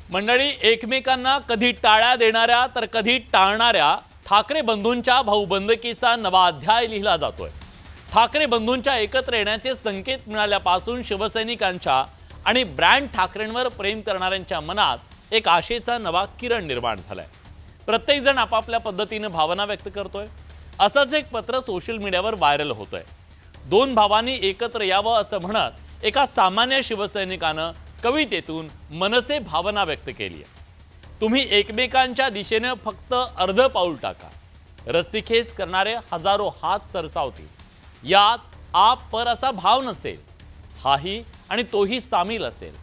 मंडळी, एकमेकांना कधी टाळ्या देणाऱ्या तर कधी टाळणाऱ्या ठाकरे बंधूंच्या भाऊबंदकीचा नवा अध्याय लिहिला जातोय। ठाकरे बंधूंच्या एकत्र येण्याचे संकेत मिळाल्यापासून शिवसैनिकांच्या आणि ब्रँड ठाकरेंवर प्रेम करणाऱ्यांच्या मनात एक आशेचा नवा किरण निर्माण झालाय। प्रत्येक जण आपापल्या पद्धतीने भावना व्यक्त करतोय। असंच एक पत्र सोशल मीडियावर व्हायरल होतंय। दोन भावांनी एकत्र यावं असं म्हणत एका सामान्य शिवसैनिकानं कवितेतून मनसे भावना व्यक्त केली आहे। तुम्ही एकमेकांच्या दिशेने फक्त अर्ध पाऊल टाका, रस्सीखेच करणारे हजारो हात सरसावतील। यात आप पर असा भाव नसेल, हाही आणि तोही सामील असेल।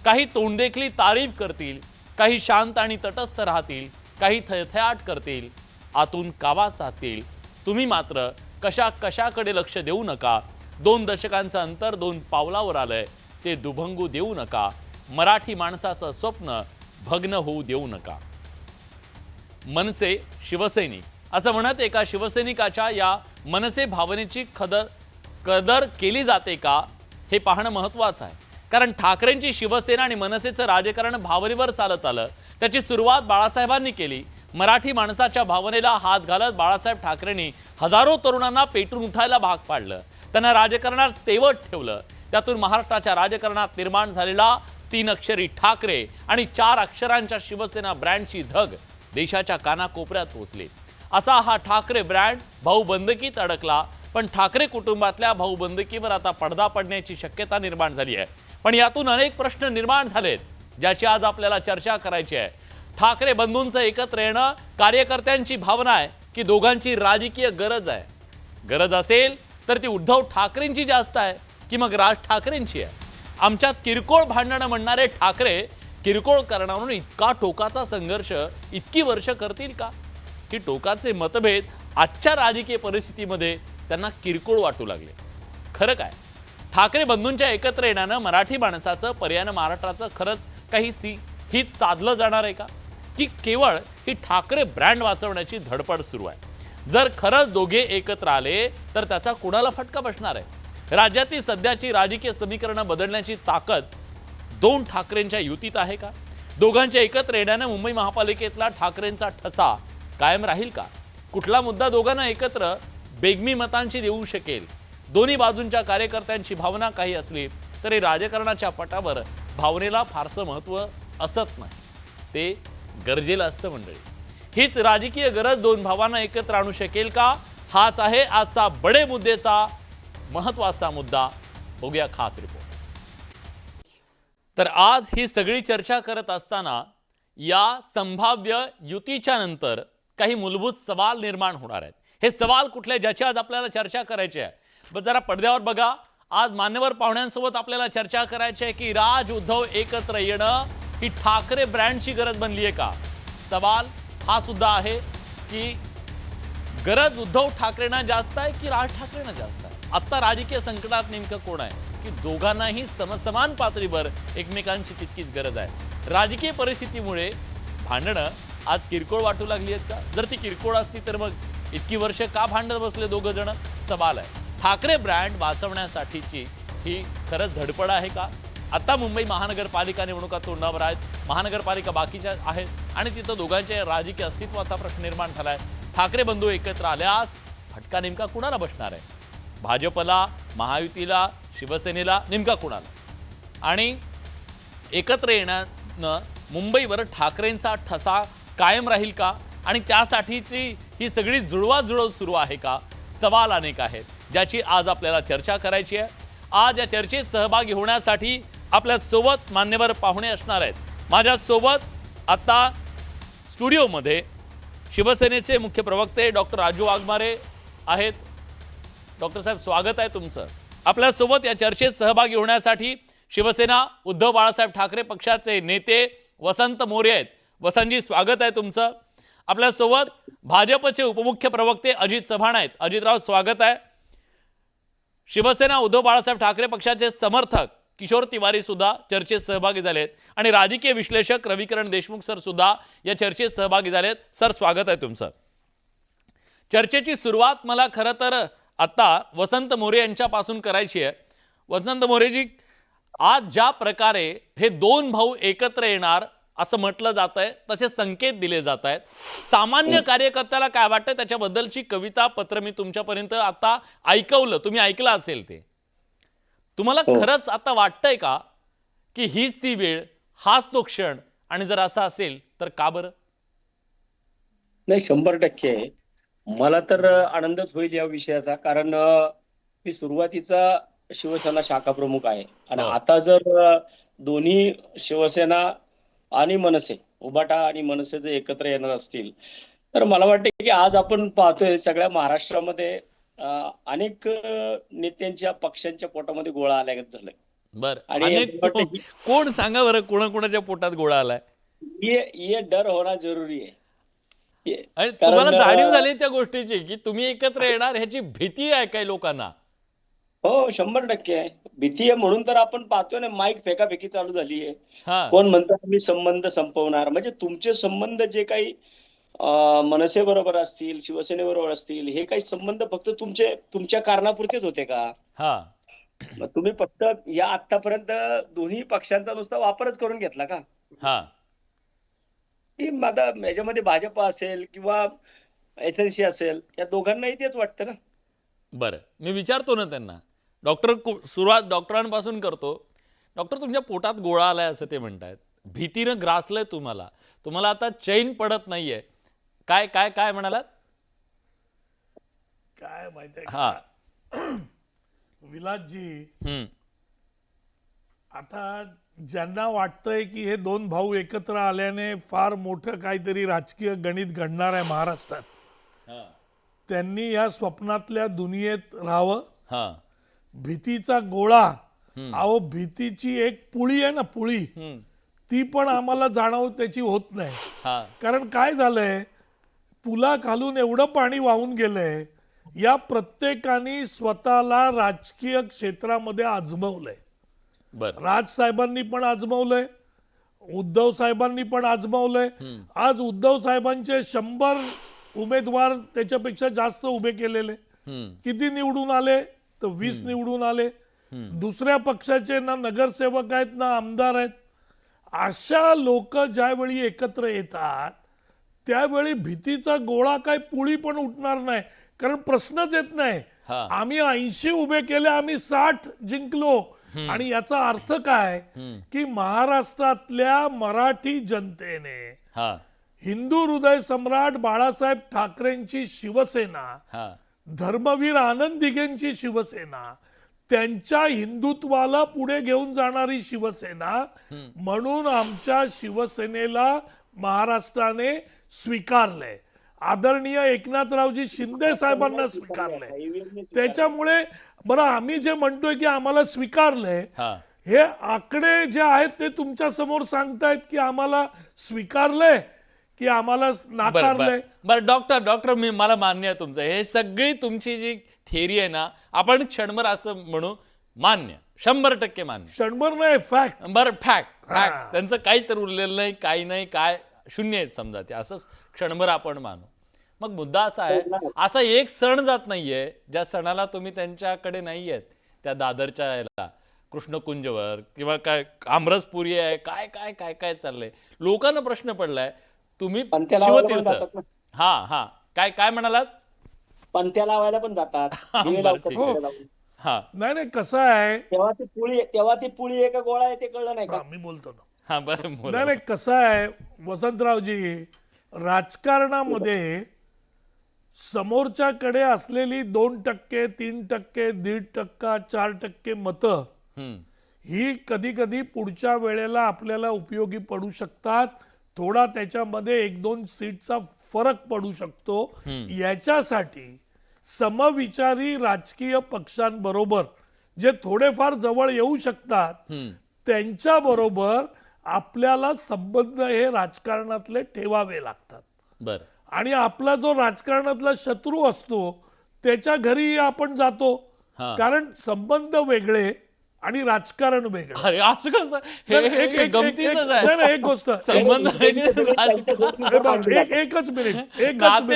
काही तोंडदेखली तारीफ करतील, काही शांत आणि तटस्थ राहतील, काही थयथयाट करतील, आतून कावा चाहतील। तुम्ही मात्र कशाकडे लक्ष देऊ नका। 2 दशकांचं अंतर 2 पावलावर आलंय, ते दुभंगू देऊ नका। मराठी माणसाचं स्वप्न भग्न होऊ देऊ नका। मनसे शिवसैनिक असं म्हणत एका शिवसैनिकाच्या या मनसे भावनेची कदर केली जाते का हे पाहणं महत्त्वाचं आहे। कारण ठाकरेंची शिवसेना आणि मनसेचं राजकारण भावनेवर चालत आलं। त्याची सुरुवात बाळासाहेबांनी केली। मराठी माणसाच्या भावनेला हात घालत बाळासाहेब ठाकरेंनी हजारो तरुणांना पेटून उठायला भाग पाडलं, त्यांना राजकारणात तेवत ठेवलं। त्यातून महाराष्ट्राच्या राजकारणात निर्माण झालेला 3 अक्षरी ठाकरे आणि 4 अक्षरांच्या शिवसेना ब्रँडची धग देशाच्या कानाकोपऱ्यात पोहोचली। असा हा ठाकरे ब्रँड भाऊबंदकीत अडकला। पण ठाकरे कुटुंबातल्या भाऊबंदकीवर आता पडदा पडण्याची शक्यता निर्माण झाली आहे। पण यातून अनेक प्रश्न निर्माण झालेत, ज्याची आज आपल्याला चर्चा करायची आहे। ठाकरे बंधूंचं एकत्र येणं कार्यकर्त्यांची भावना आहे की दोघांची राजकीय गरज आहे? गरज असेल तर ती उद्धव ठाकरेंची जास्त आहे की मग राज ठाकरेंची आहे? आमच्यात किरकोळ भांडणं म्हणणारे ठाकरे किरकोळ कारणावरून इतका टोकाचा संघर्ष इतकी वर्ष करतील का? की टोकाचे मतभेद आजच्या राजकीय परिस्थितीमध्ये त्यांना किरकोळ वाटू लागले? खरं काय? ठाकरे बंधूंच्या एकत्र येण्यानं मराठी माणसाचं पर्यायानं महाराष्ट्राचं खरंच काही हित साधलं जाणार आहे का? की केवळ ही ठाकरे ब्रँड वाचवण्याची धडपड सुरू आहे? जर खरंच दोघे एकत्र आले तर त्याचा कुणाला फटका बसणार आहे? राज्यातील सध्याची राजकीय समीकरणं बदलण्याची ताकद 2 ठाकरेंच्या युतीत आहे का? दोघांच्या एकत्र येण्याने मुंबई महापालिकेतला ठाकरेंचा ठसा कायम राहील का? कुठला मुद्दा दोघांना एकत्र बेगमी मतांची देऊ शकेल? दोन्ही बाजूंच्या कार्यकर्त्यांची भावना काही असली तरी राजकारणाच्या पटावर भावनेला फारसं महत्त्व असत नाही, ते गरजेला असतं मंडळी। हीच राजकीय गरज 2 भावांना एकत्र आणू शकेल का? हाच आहे आजचा बडे मुद्देचा महत्त्वाचा मुद्दा। बघूया खास रिपोर्ट। तर आज ही सगळी चर्चा करत असताना या संभाव्य युतीच्या नंतर काही मूलभूत सवाल निर्माण होणार आहेत। हे सवाल कुठले, ज्याची आज आपल्याला चर्चा करायची आहे? जरा पडद्यावर बघा। आज मान्यवर पाहुण्यांसोबत आपल्याला चर्चा करायची आहे की राज उद्धव एकत्र येणं ही ठाकरे ब्रँडची गरज बनली आहे का? सवाल हा सुद्धा आहे की गरज उद्धव ठाकरेंना जास्त आहे की राज ठाकरेंना जास्त आहे? आता राजकीय संकटात नेमकं कोण आहे? की दोघांनाही समसमान पातळीवर एकमेकांची तितकीच गरज आहे। राजकीय परिस्थितीमुळे भांडणं आज किरकोळ वाटू लागली आहेत का? जर ती किरकोळ असती तर मग इतकी वर्ष का भांडत बसले दोघं जण? सवाल आहे। ठाकरे ब्रँड वाचवण्यासाठीची ही खरंच धडपड आहे का? आता मुंबई महानगरपालिका निवडणुका तोंडावर आहेत, महानगरपालिका बाकीच्या आहेत आणि तिथं दोघांच्या राजकीय अस्तित्वाचा प्रश्न निर्माण झालाय। ठाकरे बंधू एकत्र आल्यास फटका नेमका कुणाला बसणार आहे? भाजपला, महायुतीला, शिवसेनेला, नेमका कुणाला? आणि एकत्र येण्यानं मुंबईवर ठाकरेंचा ठसा कायम राहील का? आणि त्यासाठीची ही सगळी जुळवाजुळव सुरू आहे का? सवाल अनेक आहेत, ज्याची आज आपल्याला चर्चा करायची आहे। आज या चर्चेत सहभागी होण्यासाठी आपल्या सोबत मान्यवर पाहुणे असणार आहेत। माझ्या सोबत आता स्टुडिओमध्ये शिवसेनेचे मुख्य प्रवक्ते डॉक्टर राजू वाघमारे आहेत। डॉक्टर साहेब, स्वागत आहे तुमचं। आपल्या सोबत या चर्चेत सहभागी होण्यासाठी शिवसेना उद्धव बाळासाहेब ठाकरे पक्षाचे नेते वसंत मोरे आहेत। वसंतजी, स्वागत आहे तुमचं। आपल्या सोबत भाजपचे उपमुख्य प्रवक्ते अजित चव्हाण आहेत। अजितराव, स्वागत आहे। शिवसेना उद्धव बाळासाहेब ठाकरे पक्षाचे समर्थक किशोर तिवारी सुद्धा चर्चेत सहभागी झालेत आणि राजकीय विश्लेषक रविकिरण देशमुख सर सुद्धा या चर्चेत सहभागी झालेत। सर, स्वागत आहे तुमचं। चर्चेची सुरुवात मला खरं तर आता वसंत मोरे यांच्यापासून करायची आहे। वसंत मोरेजी, आज ज्या प्रकारे हे 2 भाऊ एकत्र येणार असं म्हटलं जात आहे, तसे संकेत दिले जात आहेत. सामान्य कार्यकर्त्याला काय वाटतं त्याच्याबद्दलची कविता पत्र मी तुमच्यापर्यंत आता ऐकवलं, तुम्ही ऐकलं असेल ते. तुम्हाला हो. खरंच आता वाटतंय का की हीच ती वेळ, हाच तो क्षण, आणि जर असं असेल तर का बरं? नाही, 100% मला तर आनंदच होईल या विषयाचा. कारण मी सुरुवातीचा शिवसेना शाखा प्रमुख आहे आणि हो. आता जर दोन्ही शिवसेना आणि मनसे, उभाटा आणि मनसे जर एकत्र येणार असतील, तर मला वाटतं की आज आपण पाहतोय सगळ्या महाराष्ट्रामध्ये अनेक नेत्यांच्या पक्षांच्या पोटामध्ये गोळा आल्यागत झालंय. बर, आणि अनेक मला वाटतं की कोण सांगा बरं, कोणाकोणाच्या पोटात गोळा आलाय? ये डर होना जरुरी है. आणि तुम्हाला कारण जाणीव झाली त्या गोष्टीची की तुम्ही एकत्र येणार ह्याची भीती आहे काही लोकांना? हो, 100% आहे. भीती आहे म्हणून तर आपण पाहतोय ना, माईक फेकाफेकी चालू झाली आहे. हा. कोण म्हणतं आम्ही संबंध संपवणार. म्हणजे तुमचे संबंध जे काही मनसे बरोबर असतील, शिवसेनेबरोबर असतील, हे काही संबंध फक्त तुमच्या कारणापुरतेच होते का? हा. मग तुम्ही फक्त या आतापर्यंत दोन्ही पक्षांचा नुसता वापरच करून घेतला का? हा. की आता याच्यामध्ये भाजप असेल किंवा एसएनसी असेल, या दोघांनाही तेच वाटतं ना. बरं, मी विचारतो ना त्यांना. सुरुवात डॉक्टरांपासून करतो. डॉक्टर, तुमच्या पोटात गोळा आलाय असं ते म्हणतायत, भीतीनं ग्रासलंय तुम्हाला, तुम्हाला आता चैन पडत नाहीये. काय काय काय म्हणालात? काय माहितीये हा. का विलासजी, हम्म. आता ज्यांना वाटतंय की हे दोन भाऊ एकत्र आल्याने फार मोठं काहीतरी राजकीय गणित घडणार आहे महाराष्ट्रात, हा. त्यांनी या स्वप्नातल्या दुनियेत राहावं. हा. भीतीचा गोळा, अहो भीतीची एक पुळी आहे ना, पुळी, हम्म. ती पण आम्हाला जाणव त्याची होत नाही. हा. कारण काय झालंय, पुलाखालून एवढं पाणी वाहून गेलंय, या प्रत्येकाने स्वतःला राजकीय क्षेत्रामध्ये आजमवलंय. बर. राजसाहेबांनी पण आजमवलंय, उद्धव साहेबांनी पण आजमवलंय. आज उद्धव साहेबांचे 100 उमेदवार त्याच्यापेक्षा जास्त उभे केलेले. किती निवडून आले? तर 20 निवडून आले. दुसऱ्या पक्षाचे ना नगरसेवक आहेत ना आमदार आहेत. अशा लोक ज्यावेळी एकत्र येतात त्यावेळी भीतीचा गोळा काय पुळी पण उठणार नाही. कारण प्रश्नच येत नाही. हा. आम्ही 80 उभे केले, आम्ही 60 जिंकलो. आणि याचा अर्थ काय की महाराष्ट्रातल्या मराठी जनतेने हा. हिंदू हृदय सम्राट बाळासाहेब ठाकरेंची शिवसेना, हा. धर्मवीर आनंद दिघेंची शिवसेना, त्यांच्या हिंदुत्वाला पुढे घेऊन जाणारी शिवसेना, म्हणून आमच्या शिवसेनेला महाराष्ट्राने स्वीकारलंय. आदरणीय एकनाथरावजी शिंदे साहेबांना स्वीकारलंय. त्याच्यामुळे बरं, आम्ही जे म्हणतोय की आम्हाला स्वीकारलंय, हा. हे आकडे जे आहेत ते तुमच्या समोर सांगतायत की आम्हाला स्वीकारलंय की आम्हाला नाकारलंय. बरं डॉक्टर, मला मान्य आहे तुमचं हे सगळी तुमची जी थिअरी आहे ना, आपण क्षणभर असं म्हणू, मान्य, 100% मान्य. क्षणभर नाही, फॅक्ट. बरं, फॅक्ट त्यांचं काही तर उरलेलं नाही, काही नाही, काय शून्य आहेत समजा ते, असंच क्षणभर आपण मानू. मग मुद्दा असा आहे, असा एक सण जात नाहीये ज्या सणाला तुम्ही त्यांच्याकडे नाही आहेत, त्या दादरच्या याला कृष्णकुंजवर किंवा काय आमरसपुरी आहे, काय काय काय काय चाललंय. लोकांना प्रश्न पडलाय, तुम्ही शिवतीर्थ. हा. हा. काय काय म्हणालात? पंत्या लावायला पण जातात. हा. नाही नाही, कसं आहे, तेव्हा ती पुळी आहे का गोळा आहे ते कळलं नाही का? मी बोलतो ना. हा. बरं. नाही नाही, कसं आहे वसंतरावजी, राजकारणामध्ये समोरच्याकडे असलेली 2%, 3%, 1.5%, 4% मतं ही कधी कधी पुढच्या वेळेला आपल्याला उपयोगी पडू शकतात. थोडा त्याच्यामध्ये 1-2 सीटचा फरक पडू शकतो. याच्यासाठी समविचारी राजकीय पक्षांबरोबर जे थोडेफार जवळ येऊ शकतात त्यांच्याबरोबर आपल्याला संबंध हे राजकारणातले ठेवावे लागतात. बरं. आणि आपला जो राजकारणातला शत्रू असतो त्याच्या घरी आपण जातो, कारण संबंध वेगळे आणि राजकारण वेगळं. अरे असं कसं? हे गमतीचंच आहे. नाही, एक गोष्ट, संबंध एकच मिनिट,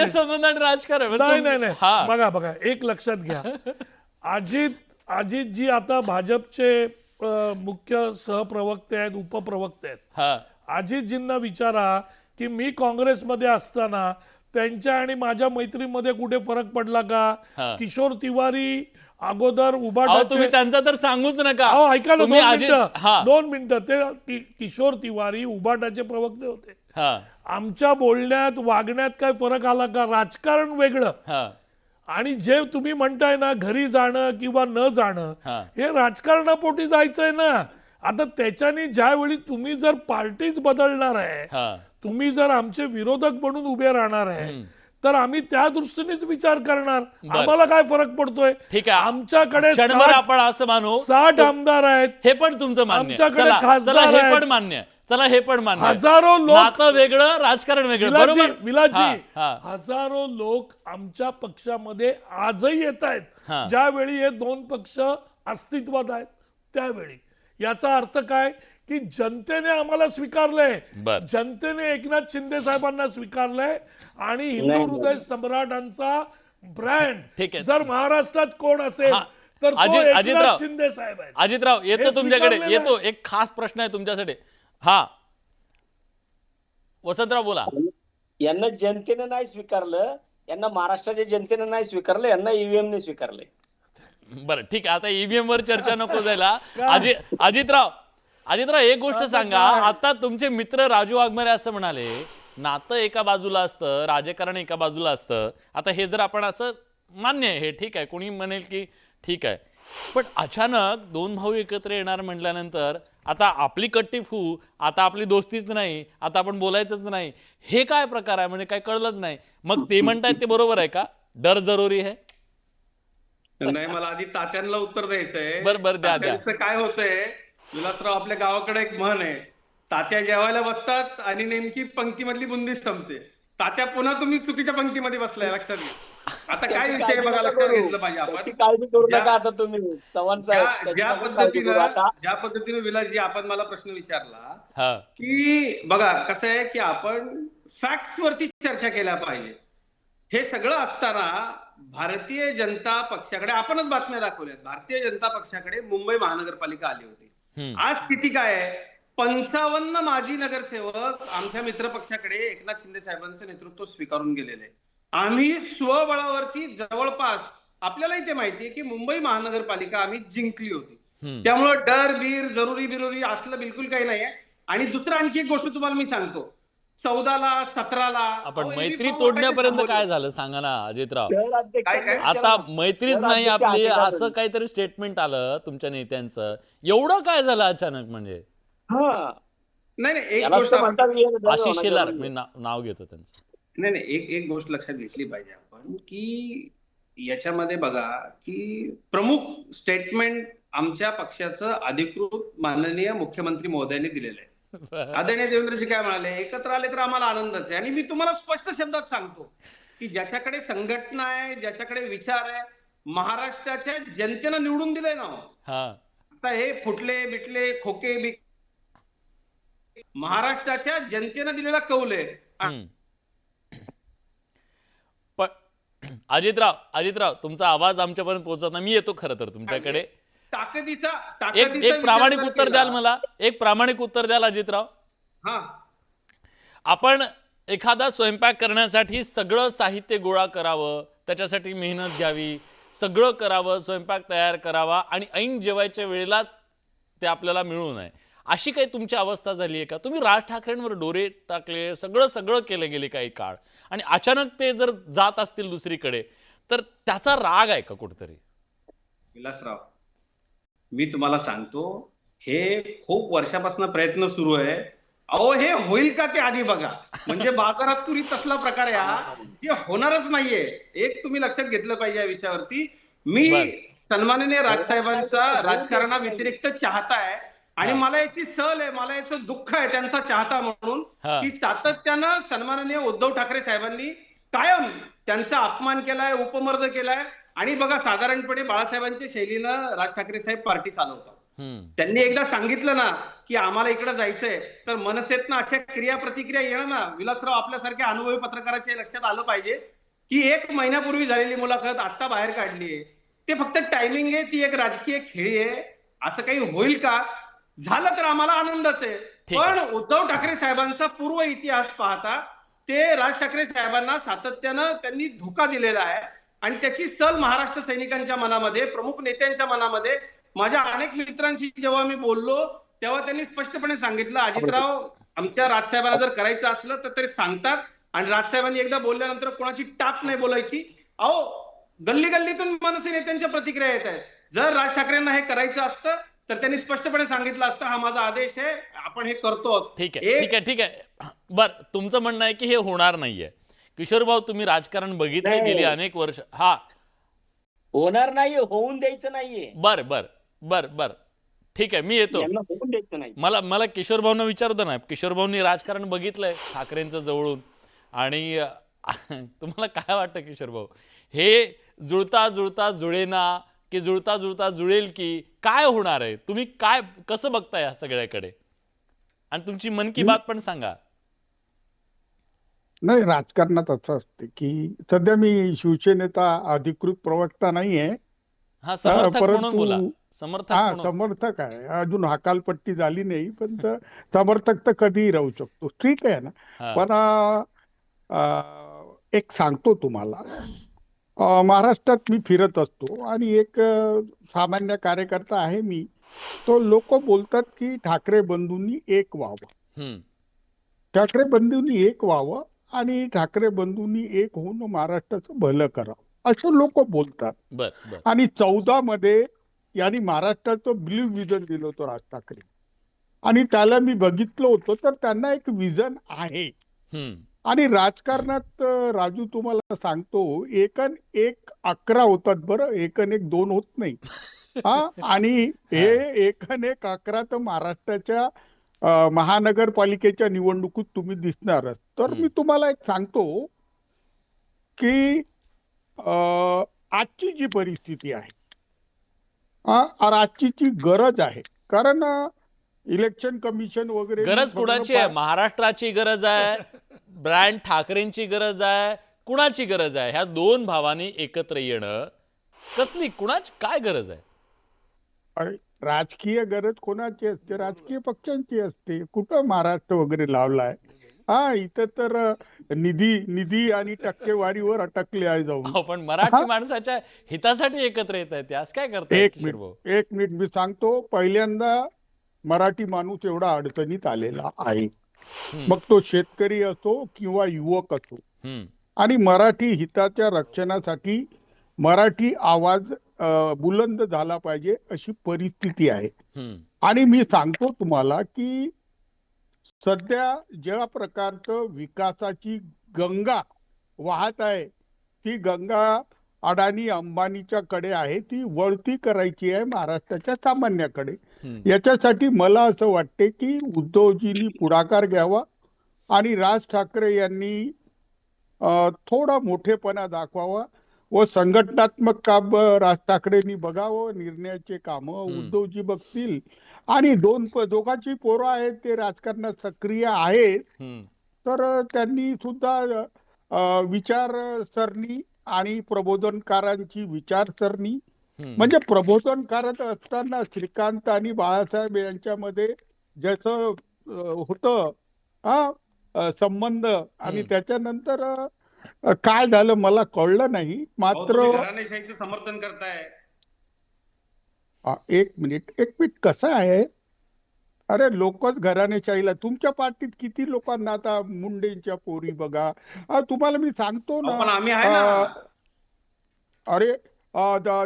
संबंध आणि राजकारण. नाही, बघा एक लक्षात घ्या. अजित जी आता भाजपचे मुख्य सहप्रवक्ते आहेत, उपप्रवक्ते आहेत, अजितजींना विचारा की मी काँग्रेसमध्ये असताना त्यांच्या आणि माझ्या मैत्रीमध्ये कुठे फरक पडला हा. का? किशोर तिवारी अगोदर अहो, उबाटाचे तुम्ही त्यांचं तर सांगूच नका. अहो ऐका ना, तुम्ही 2 अजित- मिनिटं हा 2 मिनिटं. ते किशोर तिवारी उबाटाचे प्रवक्ते होते. हा आमच्या बोलण्यात वागण्यात काय फरक आला का? राजकारण वेगळं हा आणि जे तुम्ही म्हणताय ना घरी जाणं किंवा न जाणं, हा. हे राजकारणापोटी जायचंय ना. आता त्याच्याने ज्यावेळी तुम्ही जर पार्टीच बदलणार आहे, हा तुम्ही जर आमचे विरोधक म्हणून उभे राहणार आहे, तर आम्ही त्या दृष्टीनेच विचार करणार. आम्हाला काय फरक पडतोय? ठीक आहे. आमच्याकडे क्षणभर आपण असं मानू 60 आमदार आहेत, हे पण तुमचं मान्य आहे. आमच्याकडे चला खासदार चला हे आहेत. पण मान्य आहे. चला हे पण मान्य आहे. हजारो लोक नातं वेगळं राजकारण वेगळं. बरोबर हा, विलाजी हा. हजारो लोक आमच्या पक्षामध्ये आजही येत हा. आहेत, ज्यावेळी हे 2 पक्ष अस्तित्वात आहेत त्यावेळी. याचा अर्थ काय की जनतेने आम्हाला स्वीकारलंय, बर. जनतेने एकनाथ शिंदे साहेबांना स्वीकारलंय आणि हिंदू हृदय सम्राटांचा ब्रँड ठीक आहे. जर महाराष्ट्रात कोण असेल हा. तर तो अजितराव. एकनाथ शिंदे साहेब आहेत. अजितराव येतो हे तुमच्याकडे, स्वीकारलेलं येतो. एक खास प्रश्न आहे तुमच्यासाठी. हा वसंतराव बोला. यांना जनतेनं नाही स्वीकारलं, यांना महाराष्ट्राच्या जनतेनं नाही स्वीकारलं, यांना ईव्हीएम ने स्वीकारलंय. बरं ठीक आहे, आता ईव्हीएम वर चर्चा नको जायला. अजितराव एक गोष्ट सांगा. आता तुमचे मित्र राजू वाघमारे असं म्हणाले, नातं एका बाजूला असतं, राजकारण एका बाजूला असतं. आता हे जर आपण असं मान्य आहे, हे ठीक आहे, कोणी म्हणेल की ठीक आहे, पण अचानक 2 भाऊ एकत्र येणार म्हटल्यानंतर आता आपली कट्टी फू, आता आपली दोस्तीच नाही, आता आपण बोलायचंच नाही, हे काय प्रकार आहे? म्हणजे काय कळलंच नाही. मग ते म्हणतायत ते बरोबर आहे का? डर जरुरी है? नाही, मला आधी तात्यांना उत्तर द्यायचंय. बरं द्या. तात्यांचं काय होतंय, विलासराव, आपल्या गावाकडे एक म्हण आहे, तात्या जेवायला बसतात आणि नेमकी पंक्तीमधली बुंदी संपते. तात्या पुन्हा तुम्ही चुकीच्या पंक्तीमध्ये बसलाय, लक्षात घ्या. आता काय विषय आहे बघा, लक्षात घेतलं पाहिजे आपण. त्याची काळजी करू नका आता तुम्ही चव्हाण साहेब. ज्या त्याची नका काळजी करू आता. पद्धतीनं विलासजी आपण मला प्रश्न विचारला हा की बघा कसं आहे की आपण फॅक्ट्स वरती चर्चा केल्या पाहिजे. हे सगळं असताना भारतीय जनता पक्षाकडे आपणच बातम्या दाखवल्यात. भारतीय जनता पक्षाकडे मुंबई महानगरपालिका आली होती. आज स्थिती काय आहे? 55 माजी नगरसेवक आमच्या मित्र पक्षाकडे एकनाथ शिंदे साहेबांचं नेतृत्व स्वीकारून गेलेले. आम्ही स्वबळावरती जवळपास, आपल्यालाही ते माहितीये की मुंबई महानगरपालिका आम्ही जिंकली होती. त्यामुळे डर बीर जरुरी असलं बिलकुल काही नाहीये. आणि दुसरं आणखी एक गोष्ट तुम्हाला मी सांगतो, 14ला 17ला आपण मैत्री तोडण्यापर्यंत काय झालं सांगा ना अजितराव. काय? आता मैत्रीच नाही आपली, असं काहीतरी स्टेटमेंट आलं तुमच्या नेत्यांचं. एवढं काय झालं अचानक? म्हणजे नाही, एक गोष्ट आशिष शेलार, मी नाव घेतो त्यांचं. नाही, एक गोष्ट लक्षात घेतली पाहिजे आपण की याच्यामध्ये बघा की प्रमुख स्टेटमेंट आमच्या पक्षाचं अधिकृत माननीय मुख्यमंत्री महोदयांनी दिलेलं आहे. आदरणीय देवेंद्रजी काय म्हणाले, एकत्र आले तर आम्हाला आनंदच आहे. आणि मी तुम्हाला स्पष्ट शब्दात सांगतो की ज्याच्याकडे संघटना आहे, ज्याच्याकडे विचार आहे, महाराष्ट्राच्या जनतेनं निवडून दिलंय ना. आता हे फुटले बिटले खोके महाराष्ट्राच्या जनतेनं दिलेला कौल आहे. पण अजितराव तुमचा आवाज आमच्यापर्यंत पोहोचत नाही. मी येतो खरं तर तुमच्याकडे. एक प्रामाणिक उत्तर द्याल मला? एक प्रामाणिक उत्तर द्याल अजितराव? हा, आपण एखादा स्वयंपाक करण्यासाठी सगळं साहित्य गोळा करावं, त्याच्यासाठी मेहनत घ्यावी, सगळं करावं, स्वयंपाक तयार करावा आणि ऐन जेवायच्या वेळेला ते आपल्याला मिळू नये, अशी काही तुमची अवस्था झाली आहे का? तुम्ही राज ठाकरेंवर डोरे टाकले, सगळं केले गेले काही काळ, आणि अचानक ते जर जात असतील दुसरीकडे तर त्याचा राग आहे का कुठेतरी? विलासराव, मी तुम्हाला सांगतो, हे खूप वर्षापासून प्रयत्न सुरू आहे. अहो, हे होईल का ते आधी बघा. म्हणजे बाजारात तुरी तसला प्रकार आहे जे होणारच नाहीये. एक तुम्ही लक्षात घेतलं पाहिजे या विषयावरती. मी सन्माननीय राजसाहेबांचा राजकारणा व्यतिरिक्त चाहता आहे आणि मला याची सल आहे, मला याचं दुःख आहे त्यांचा चाहता म्हणून, की सातत्यानं सन्माननीय उद्धव ठाकरे साहेबांनी कायम त्यांचा अपमान केलाय, उपमर्द केलाय. आणि बघा, साधारणपणे बाळासाहेबांच्या शैलीनं राज ठाकरे साहेब पार्टी चालवतात. त्यांनी एकदा सांगितलं ना की आम्हाला इकडे जायचंय, तर मनसेतनं अशा क्रिया प्रतिक्रिया येणार ना. विलासराव, आपल्यासारख्या अनुभवी पत्रकाराच्या लक्षात आलं पाहिजे की 1 महिन्यापूर्वी झालेली मुलाखत आता बाहेर काढलीये. ते फक्त टायमिंग आहे, ती एक राजकीय खेळी आहे. असं काही होईल का? झालं तर आम्हाला आनंदच आहे. ठीक पण उद्धव ठाकरे साहेबांचा पूर्व इतिहास पाहता ते राज ठाकरे साहेबांना सातत्यानं त्यांनी धोका दिलेला आहे आणि त्याची सल महाराष्ट्र सैनिकांच्या मनामध्ये, प्रमुख नेत्यांच्या मनामध्ये, माझ्या अनेक मित्रांशी जेव्हा मी बोललो तेव्हा त्यांनी स्पष्टपणे सांगितलं, अजितराव आमच्या राजसाहेबांना जर करायचं असलं तर ते सांगतात आणि राजसाहेबांनी एकदा बोलल्यानंतर कोणाची टाप नाही बोलायची. अहो, गल्ली गल्लीतून मनसे नेत्यांच्या प्रतिक्रिया येत आहेत. जर राज ठाकरेंना हे करायचं असतं तर त्यांनी स्पष्टपणे सांगितलं असतं, हा माझा आदेश आहे, आपण हे करतो. ठीक आहे, ठीक आहे, ठीक आहे. बर, तुमचं म्हणणं आहे की हे होणार नाहीये. किशोर भाऊ, तुम्ही राजकारण बघितले गेली अनेक वर्ष. हा, होणार नाही, होऊन द्यायचं नाहीये. बर बर बर बर ठीक आहे, मी येतो. यांना होऊन द्यायचं नाही. मला किशोर भाऊंना विचारतो ना, किशोर भाऊंनी राजकारण बघितलंय ठाकरेंचं जवळून, आणि तुम्हाला काय वाटतं किशोर भाऊ, हे जुळता जुळता जुळेना की जुळता जुळता जुळेल, की काय होणार आहे? तुम्ही काय कसं बघताय या सगळ्याकडे, आणि तुमची मन की बात पण सांगा. नाही, राजकारणात असं असते की सध्या मी शिवसेनेचा अधिकृत प्रवक्ता नाहीये. हा, समर्थक म्हणून बोला. परंतु समर्थक हा, म्हणून. समर्थक आहे. अजून हकालपट्टी झाली नाही, पण समर्थक तर कधीही राहू शकतो. ठीक आहे ना. हा. पण एक सांगतो तुम्हाला, महाराष्ट्रात मी फिरत असतो आणि एक सामान्य कार्यकर्ता आहे मी. तो लोक बोलतात की ठाकरे बंधूंनी एक व्हावं, हम्म. ठाकरे बंधूंनी एक व्हावं आणि ठाकरे बंधूंनी एक होऊन महाराष्ट्राचं भलं करावं, असं लोक बोलतात. बर बर. आणि 14 मध्ये यांनी महाराष्ट्राचं ब्लू विजन दिलं होतं राज ठाकरे, आणि त्याला मी बघितलं होतं, तर त्यांना एक विजन आहे. हम्म. आणि राजकारणात राजू तुम्हाला सांगतो, 1 11 होतात बरं, 1 2 होत नाही. हा, आणि हे 1 11 तर महाराष्ट्राच्या महानगरपालिकेच्या निवडणुकीत तुम्ही दिसणारच. तर मी तुम्हाला एक सांगतो की आजची जी परिस्थिती आहे, आजची जी गरज आहे, कारण इलेक्शन कमिशन वगैरे गरज कुणाची आहे? महाराष्ट्राची गरज आहे, ब्रँड ठाकरेंची गरज आहे, कुणाची गरज आहे? ह्या दोन भावांनी एकत्र येणं कसली, कुणाची काय गरज आहे? अरे, राजकीय गरज कोणाची असते? राजकीय पक्षांची असते. कुठं महाराष्ट्र वगैरे लावलाय? हा, इथं तर निधी आणि टक्केवारीवर अटकले आहे जाऊन. अहो, पण मराठी माणसाच्या हितासाठी एकत्र येत आहेत, आज काय करताय एक किशोर भाऊ? मिनिट मी सांगतो. पहिल्यांदा मराठी माणूस एवढा अडचणीत आलेला आहे, मग तो शेतकरी असो किंवा युवक असो. हम्म. आणि मराठी हिताच्या रक्षणासाठी मराठी आवाज बुलंद झाला पाहिजे, अशी परिस्थिती आहे. हम्म. आणि मी सांगतो तुम्हाला की सध्या ज्या प्रकारचं विकासाची गंगा वाहत आहे, ती गंगा अडाणी अंबानीच्या कडे आहे, ती वळती करायची आहे महाराष्ट्राच्या सामान्याकडे. याच्यासाठी मला असं वाटते की उद्धवजींनी पुढाकार घ्यावा आणि राज ठाकरे यांनी थोडा मोठेपणा दाखवावा व संघटनात्मक काम राज ठाकरेंनी बघावं. निर्णयाचे काम उद्धवजी बघतील, आणि दोघांची पोरं आहेत, ते राजकारणात सक्रिय आहेत, तर त्यांनी सुद्धा विचारसरणी आणि प्रबोधनकारांची विचारसरणी, म्हणजे प्रबोधनकारक असताना श्रीकांत आणि बाळासाहेब यांच्यामध्ये जसं होतं संबंध, आणि त्याच्यानंतर काय झालं मला कळलं नाही. मात्र घराणेशाहीचं समर्थन करताय. एक मिनिट कसं आहे, अरे लोकच घराणेशाहीला, तुमच्या पार्टीत किती लोकांना आता मुंडेंच्या पोरी बघा. तुम्हाला मी सांगतो पण ना, आम्ही आहे ना. अरे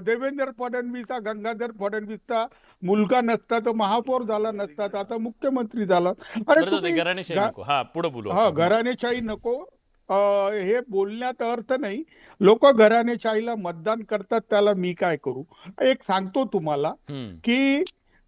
देवेंद्र फडणवीस, गंगाधर फडणवीसचा मुलगा नसता तर महापौर झाला नसता, तर आता मुख्यमंत्री झाला. अरे तुम्ही घराणेशाही नको. हा, पुढे बोलू. हा, घराणेशाही नको हे बोलण्यात अर्थ नाही. लोक घराणेशाहीला मतदान करतात, त्याला मी काय करू. एक सांगतो तुम्हाला की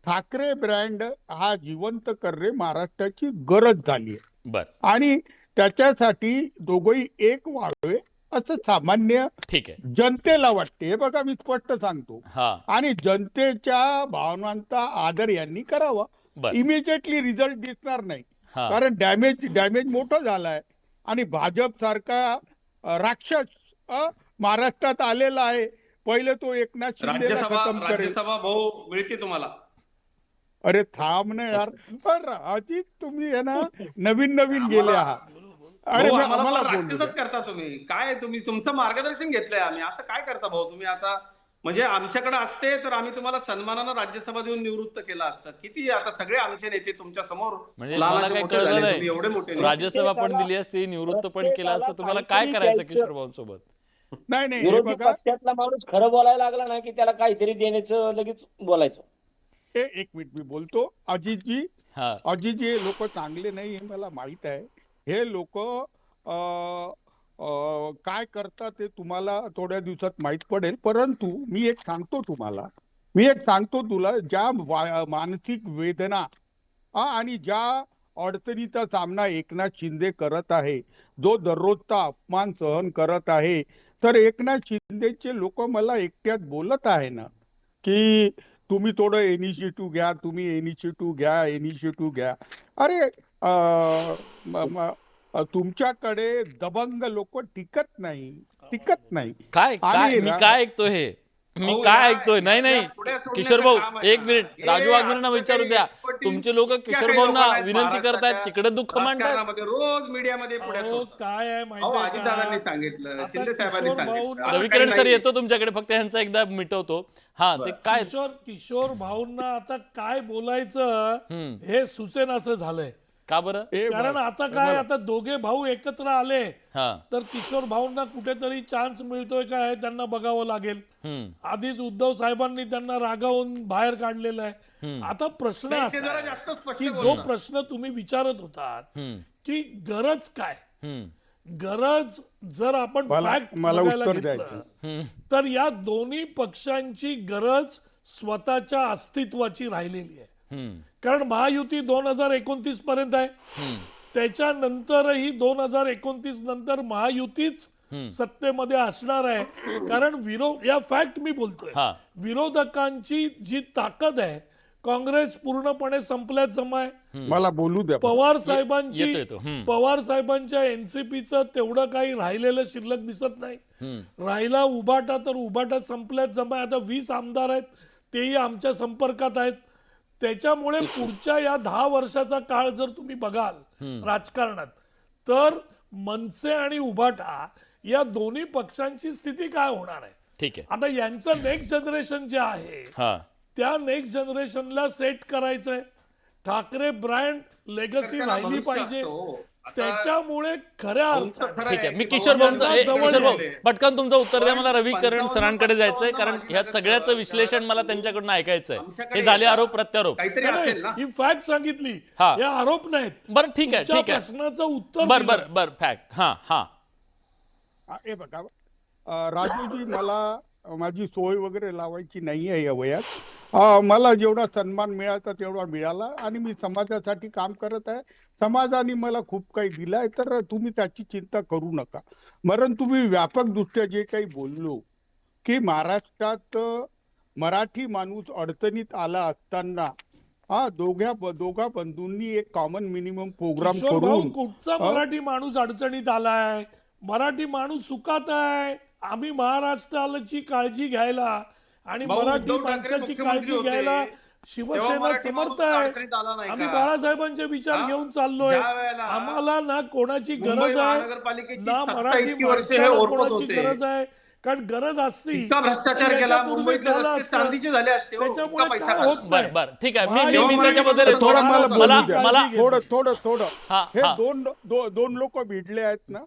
ठाकरे ब्रँड हा जिवंत करणे महाराष्ट्राची गरज झाली आहे. बर. आणि त्याच्यासाठी दोघंही एक व्हावे असं सामान्य ठीक आहे जनतेला वाटते. हे बघा, मी स्पष्ट सांगतो. हा. आणि जनतेच्या भावनांचा आदर यांनी करावा. इमिजिएटली रिझल्ट दिसणार नाही, कारण डॅमेज मोठं झालाय, आणि भाजप सारखा राक्षस महाराष्ट्रात आलेला आहे. पहिले तो एकनाथ शिंदे राज्यसभा भाऊ मिळते तुम्हाला. अरे थांब ना यार. अजित तुम्ही आहे ना नवीन नवीन गेले आहात. अरे भाऊ, मी- आम्हाला मला पण बोलू द्या. राक्षसच करता तुम्ही. काय तुम्ही तुमचं मार्गदर्शन घेतलंय आम्ही, असं काय करता भाऊ तुम्ही आता? म्हणजे आमच्याकडे असते तर आम्ही तुम्हाला सन्मानानं राज्यसभा देऊन निवृत्त केलं असतं. किती आता सगळे आमचे नेते तुमच्या समोर म्हणजे मला लहानाचे काय मोठे कळलं झाले, तुम्ही एवढे नाही, मोठे नाही. राज्यसभा पण दिली असती, निवृत्त पण केलं असतं, तुम्हाला काय करायचं किशोर भाऊंसोबत? नाही नाही हे विरोधी बघा, पक्षातला माणूस खरं बोलायला लागला ना की त्याला काहीतरी देण्याचं लगेच बोलायचं. एक मिनिट मी बोलतो. अजितजी हा अजितजी हे लोक चांगले नाही हे मला माहित आहे. हे लोक काय करतात ते तुम्हाला थोड्या दिवसात माहित पडेल. परंतु मी एक सांगतो तुम्हाला, तुला ज्या मानसिक वेदना आणि ज्या अडचणीचा सामना एकनाथ शिंदे करत आहे, जो दररोजचा अपमान सहन करत आहे, तर एकनाथ शिंदेचे लोक मला एकट्यात बोलत आहे ना की तुम्ही थोडं इनिशिएटिव्ह घ्या. अरे तुमच्याकडे दबंग लोक टिकत नाही. काय आणि मी काय ऐकतोय हे? मी भाऊ, काय या- ऐकतोय? नाही या पुढे सोडण्याचं किशोर भाऊ काम आहे एक ना. मिनिट, हे राजू वाघमारेंना असं विचारू काही द्या. expertise तुमचे लोक इतक्या किशोर काही भाऊंना लोकांना आहेत विनंती करतायत, महाराष्ट्राच्या तिकडे दुःख मांडतायत. राजकारणामध्ये रोज मीडियामध्ये पुढे अहो, सोडतात. काय आहे अहो, माहितीये अजितदादांनी का? सांगितलं, आता शिंदे साहेबांनी किशोर सांगितलं. भाऊ- असं रविकिरण काही सर नाही. येतो तुमच्याकडे, फक्त ह्यांचा एकदा मिटवतो. हा ते काय किशोर भाऊंना आता काय बोलायचं हे सुचेन असं झालंय. का बरं? कारण आता काय, आता दोघे भाऊ एकत्र आले हा तर किशोर भाऊंना कुठेतरी चान्स मिळतोय का हे त्यांना बघावं लागेल. आधीच उद्धव साहेबांनी त्यांना रागावून बाहेर काढलेलं आहे. आता प्रश्न ते असा जरा आहे जास्त स्पष्ट की बोलू जो ना. प्रश्न तुम्ही विचारत होतात की गरज काय, हम्म गरज जर आपण फॅक्ट मला बघायला उत्तर घेतलं तर या दोन्ही पक्षांची गरज स्वतःच्या अस्तित्वाची राहिलेली आहे. कारण महायुती 2029 पर्यंत आहे. त्याच्यानंतरही 2029 नंतर महायुतीच सत्तेमध्ये असणार आहे. कारण या फॅक्ट मी बोलतोय, हा. विरोधकांची जी ताकद आहे, काँग्रेस पूर्णपणे संपल्यात जमा आहे. मला बोलू द्या. पवार साहेबांची येतो. पवार साहेबांच्या एनसीपीचं तेवढं काही राहिलेलं शिल्लक दिसत नाही. राहिला उभाटा, तर उभाटा संपल्यात जमा आहे. आता 20 आमदार आहेत, तेही आमच्या संपर्कात आहेत. त्याच्यामुळे पुढच्या या 10 वर्षाचा काळ जर तुम्ही बघाल राजकारणात, तर मनसे आणि उभाटा या दोन्ही पक्षांची स्थिती काय होणार आहे. ठीक आहे. आता यांचं नेक्स्ट जनरेशन जे आहे हा त्या नेक्स्ट जनरेशनला सेट करायचंय. ठाकरे ब्रँड लेगसी त्याला राहिली भविष्य पाहिजे. असतो. आता त्याच्यामुळे खऱ्या भाऊंचं अर्थाने खरं ठीक आहे. आहे मी की किशोर भाऊंचं भाऊ यांना किशोर भाऊ जवळ पटकन तुमचं उत्तर द्या. मला पण रविकिरण 55 सरांकडे जायचंय, कारण ह्या माझी सगळ्याचं नजर विश्लेषण मला त्यांच्याकडून ऐकायचंय. आमच्याकडे हे झाले येतात. आरोप प्रत्यारोप. काहीतरी असेल ना. ही फॅक्ट सांगितली, हा. हे आरोप नाहीत. बरं ठीक आहे, तुमच्या ठीक आहे. प्रश्नाचं उत्तर बर दिलं. बर बर फॅक्ट. हा हा हे बघा, राजूजी, मला माझी सोय वगैरे लावायची नाही आहे या वयात. मला जेवढा सन्मान मिळायचा तेवढा मिळाला आणि मी समाजासाठी काम करत आहे. समाजाने मला खूप काही दिलंय, तर तुम्ही त्याची चिंता करू नका. परंतु मी व्यापकदृष्ट्या जे काही बोललो की महाराष्ट्रात मराठी माणूस अडचणीत आला असताना दोघा बंधूंनी एक कॉमन मिनिमम प्रोग्राम किशोर भाऊ, करून कुठचा मराठी माणूस अडचणीत आलाय? मराठी माणूस सुखात आहे. आम्ही महाराष्ट्राची काळजी घ्यायला आणि भाऊ, मराठी उद्धव ठाकरे माणसाची मुख्यमंत्री काळजी होते. घ्यायला तेव्हा शिवसेना मराठी समर्थ माणूस आहे. अडचणीत आला नाही आम्ही का? बाळासाहेबांचे विचार हा? घेऊन चाललोय. ज्या वेळेला आम्हाला ना कोणाची मुंबई गरज आहे महानगरपालिकेची ना सत्ता मराठी इतकी वर्षे हे माणसाला ओरबत कोणाची होते. गरज आहे. कारण गरज असती इतका भ्रष्टाचार तर केला, याच्यापूर्वी मुंबईतले झालं रस्ते असतं. चांदीचे झाले असते हो. त्याच्यामुळे इतका पैसा काय घातला. होत बर नाही. बर ठीक आहे. महायुती- मी त्याच्यामध्ये थोडं मला महाराष्ट्राची बोलू द्या. मला- काळजी घेते. थोडं हा, हे हा. दोन लोक भिडले आहेत ना,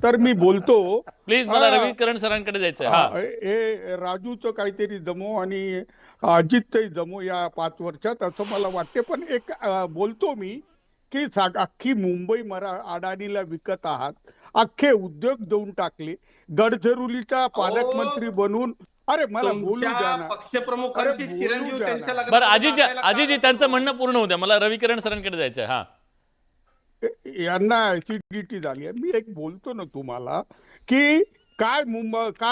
तर मी बोलतो. प्लीज मला रविकिरण सरांकडे जायचंय. हा हे राजूचं काहीतरी जमो आणि अजितचंही जमो या 5 वर्षात, असं मला वाटते. पण एक बोलतो मी की अख्खी मुंबई अडाणीला विकत आहात. अख्खे उद्योग देऊन टाकले. गडचिरोलीचा पालकमंत्री बनून, अरे मला बोलू द्या तुमच्या ना. पक्षप्रमुखांची अरे बोलू चिरंजीव द्या त्यांच्या ना. लग्नात बरं जायला आजीजी का- त्यांचं म्हणणं पूर्ण होऊ द्या. मला रविकिरण सरांकडे जायचंय. हा यांना ऍसिडिटी झाली आहे. मी एक बोलतो ना तुम्हाला की काय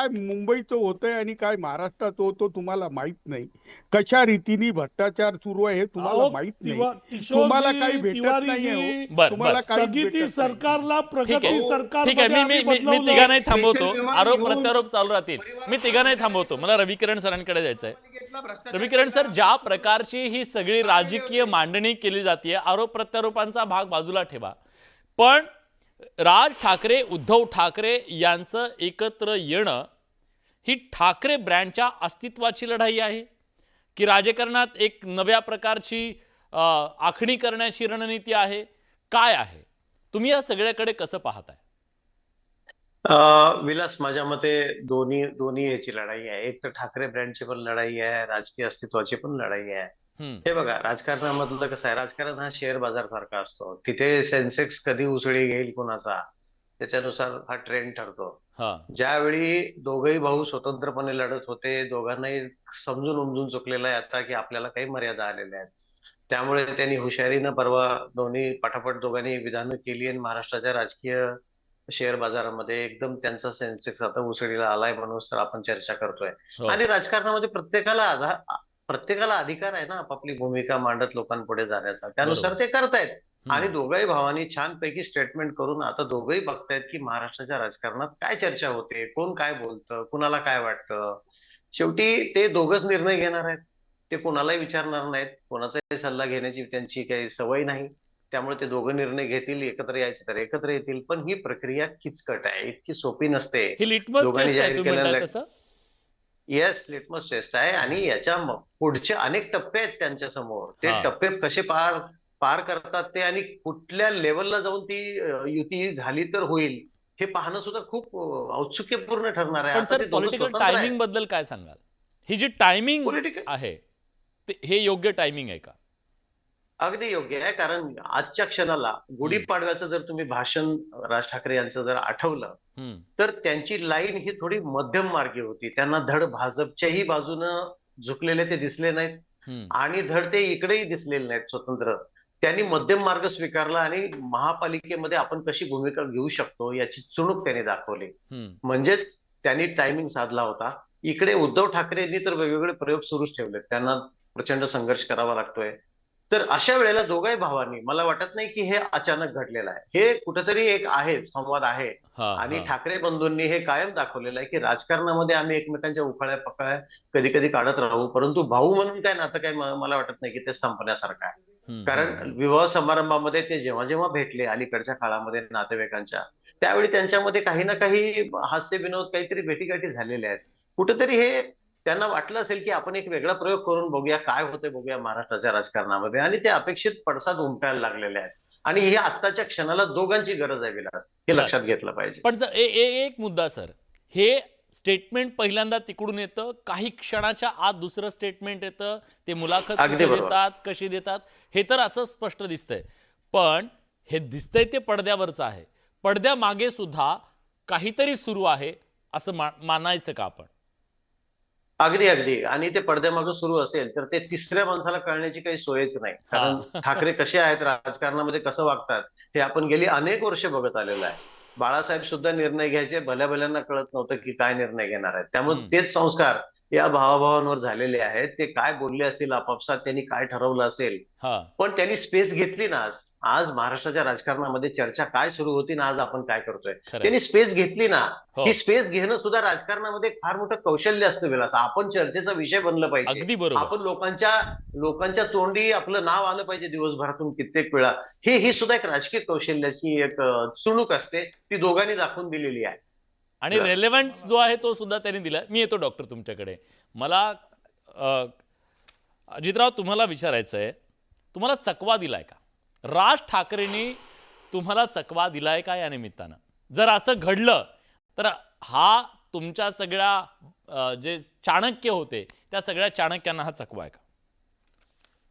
मुंबईचं होतंय आणि काय महाराष्ट्राचं होतं तुम्हाला माहित नाही. कशा रीतीने भ्रष्टाचार सुरू आहे हे तुम्हाला अहो, माहित नाही. किशोरजी, तुम्हाला काही भेटत तिवारीजी, नाहीये हो. बर, तुम्हाला बर. काही स्थगिती भेटत नाही. सरकारला ठीक प्रगती आहे सरकार ठीक आहे. मी तिघांनाही थांबवतो. विमान आरोप घेऊन- प्रत्यारोप चालू राहतील. मी तिघांनाही थांबवतो. मला रविकिरण सरांकडे जायचंय. बँकेतला भ्रष्टाचार रविकिरण सर, केला. ज्या प्रकारची ही सगळी राजकीय मांडणी केली जाते, आरोप प्रत्यारोपांचा भाग बाजूला ठेवा, पण राज ठाकरे, उद्धव ठाकरे यांचं एकत्र येणं ही ठाकरे ब्रँडच्या अस्तित्वाची लढाई आहे की राजकारणात एक नव्या प्रकारची आखणी करण्याची रणनीती आहे? काय आहे? तुम्ही या सगळ्याकडे कसं पाहताय? विलास, माझ्या मते दोन्ही ह्याची लढाई आहे. एक तर ठाकरे ब्रँडची पण लढाई आहे, राजकीय अस्तित्वाची पण लढाई आहे. हे बघा, राजकारणामधलं कसं आहे, राजकारण हा शेअर बाजार सारखा असतो. तिथे सेन्सेक्स कधी उसळी घेईल कुणाचा, त्याच्यानुसार हा ट्रेंड ठरतो. ज्यावेळी दोघही भाऊ स्वतंत्रपणे लढत होते, दोघांनाही समजून उमजून चुकलेलं आहे आता की आपल्याला काही मर्यादा आलेल्या आहेत. त्यामुळे त्यांनी हुशारीनं परवा दोन्ही पटापट दोघांनी विधानं केली आणि महाराष्ट्राच्या राजकीय शेअर बाजारामध्ये एकदम त्यांचा सेन्सेक्स आता उसळीला आलाय म्हणून तर आपण चर्चा करतोय. आणि राजकारणामध्ये प्रत्येकाला अधिकार आहे ना आपापली भूमिका मांडत लोकांपुढे जाण्याचा, त्यानुसार ते करतायत. आणि दोघही भावांनी छानपैकी स्टेटमेंट करून आता दोघही बघतायत की महाराष्ट्राच्या राजकारणात काय चर्चा होते, कोण काय बोलतं, कुणाला काय वाटतं. शेवटी ते दोघच निर्णय घेणार आहेत, ते कोणालाही विचारणार नाहीत, कोणाचाही सल्ला घेण्याची त्यांची काही सवय नाही. त्यामुळे ते दोघं निर्णय घेतील, एकत्र यायचे तर एकत्र येतील. पण ही प्रक्रिया किचकट आहे, इतकी सोपी नसते. ही लिटमस टेस्ट आहे तुम्ही म्हणताय तसं? येस, लिटमस टेस्ट आहे. आणि याच्या पुढचे अनेक टप्पे आहेत त्यांच्या समोर. ते टप्पे कसे पार करतात ते, आणि कुठल्या लेवलला जाऊन ती युती झाली तर होईल हे पाहणं सुद्धा खूप औत्सुक्यपूर्ण ठरणार आहे. पण सर, पॉलिटिकल टायमिंग बद्दल काय सांगाल? ही जी टायमिंग आहे हे योग्य टायमिंग आहे का? अगदी योग्य आहे. कारण आजच्या क्षणाला गुढीपाडव्याचं जर तुम्ही भाषण राज ठाकरे यांचं जर आठवलं तर त्यांची लाईन ही थोडी मध्यम मार्गी होती. त्यांना धड भाजपच्याही बाजूनं झुकलेले ते दिसले नाहीत आणि धड ते इकडेही दिसलेले नाहीत स्वतंत्र. त्यांनी मध्यम मार्ग स्वीकारला आणि महापालिकेमध्ये आपण कशी भूमिका घेऊ शकतो याची चुणूक त्यांनी दाखवली. म्हणजेच त्यांनी टायमिंग साधला होता. इकडे उद्धव ठाकरेंनी तर वेगवेगळे प्रयोग सुरूच ठेवलेत, त्यांना प्रचंड संघर्ष करावा लागतोय. तर अशा वेळेला दोघाही भावांनी, मला वाटत नाही की हे अचानक घडलेलं आहे, हे कुठेतरी एक आहे, संवाद आहे. आणि ठाकरे बंधूंनी हे कायम दाखवलेलं आहे की राजकारणामध्ये आम्ही एकमेकांच्या उखाळ्या पकळ्या कधी कधी काढत राहू, परंतु भाऊ म्हणून काय नातं काय मला वाटत नाही की ते संपण्यासारखं आहे. कारण विवाह समारंभामध्ये ते जेव्हा जेव्हा भेटले अलीकडच्या काळामध्ये नातेवाईकांच्या, त्यावेळी त्यांच्यामध्ये काही ना काही हास्य विनोद काहीतरी भेटीगाठी झालेल्या आहेत. कुठेतरी हे त्यांना वाटलं असेल की आपण एक वेगळा प्रयोग करून बघूया, काय होतंय बघूया महाराष्ट्राच्या राजकारणामध्ये, आणि ते अपेक्षित पडसाद उमटायला लागलेले आहेत. आणि हे आत्ताच्या क्षणाला दोघांची गरज आहे विलास, हे लक्षात घेतलं पाहिजे. पण एक मुद्दा सर, हे स्टेटमेंट पहिल्यांदा तिकडून येतं, काही क्षणाच्या आत दुसरं स्टेटमेंट येतं, ते मुलाखत देतात, कशी देतात हे तर असं स्पष्ट दिसतंय. पण हे दिसतंय ते पडद्यावरचं आहे, पडद्यामागे सुद्धा काहीतरी सुरू आहे असं मानायचं का आपण? अगदी. आणि ते पडद्यामागं सुरू असेल तर ते तिसऱ्या माणसाला कळण्याची काही सोयच नाही. कारण ठाकरे कसे आहेत, राजकारणामध्ये कसं वागतात हे आपण गेली अनेक वर्ष बघत आलेलं आहे. बाळासाहेब सुद्धा निर्णय घ्यायचे, भल्याभल्यांना कळत नव्हतं की काय निर्णय घेणार आहेत. त्यामुळे तेच संस्कार या भावाभावांवर झालेले आहेत. ते काय बोलले असतील आपापसात, त्यांनी काय ठरवलं असेल, पण त्यांनी स्पेस घेतली ना. आज महाराष्ट्राच्या राजकारणामध्ये चर्चा काय सुरू होती ना आज आपण काय करतोय, त्यांनी स्पेस घेतली ना. ही स्पेस घेणं सुद्धा राजकारणामध्ये फार मोठं कौशल्य असतं विलास. आपण चर्चेचा विषय बनलं पाहिजे, आपण लोकांच्या तोंडी आपलं नाव आलं पाहिजे दिवसभरातून कित्येक वेळा. ही सुद्धा एक राजकीय कौशल्याची एक चुणूक असते, ती दोघांनी दाखवून दिलेली आहे. आणि रेलेव्हन्स जो आहे तो सुद्धा त्यांनी दिला. मी येतो डॉक्टर तुमच्याकडे. मला अजितराव तुम्हाला विचारायचं आहे, तुम्हाला चकवा दिलाय का? राज ठाकरेंनी तुम्हाला चकवा दिलाय का या निमित्तानं? जर असं घडलं तर हा तुमच्या सगळ्या जे चाणक्य होते त्या सगळ्या चाणक्यांना हा चकवा आहे का?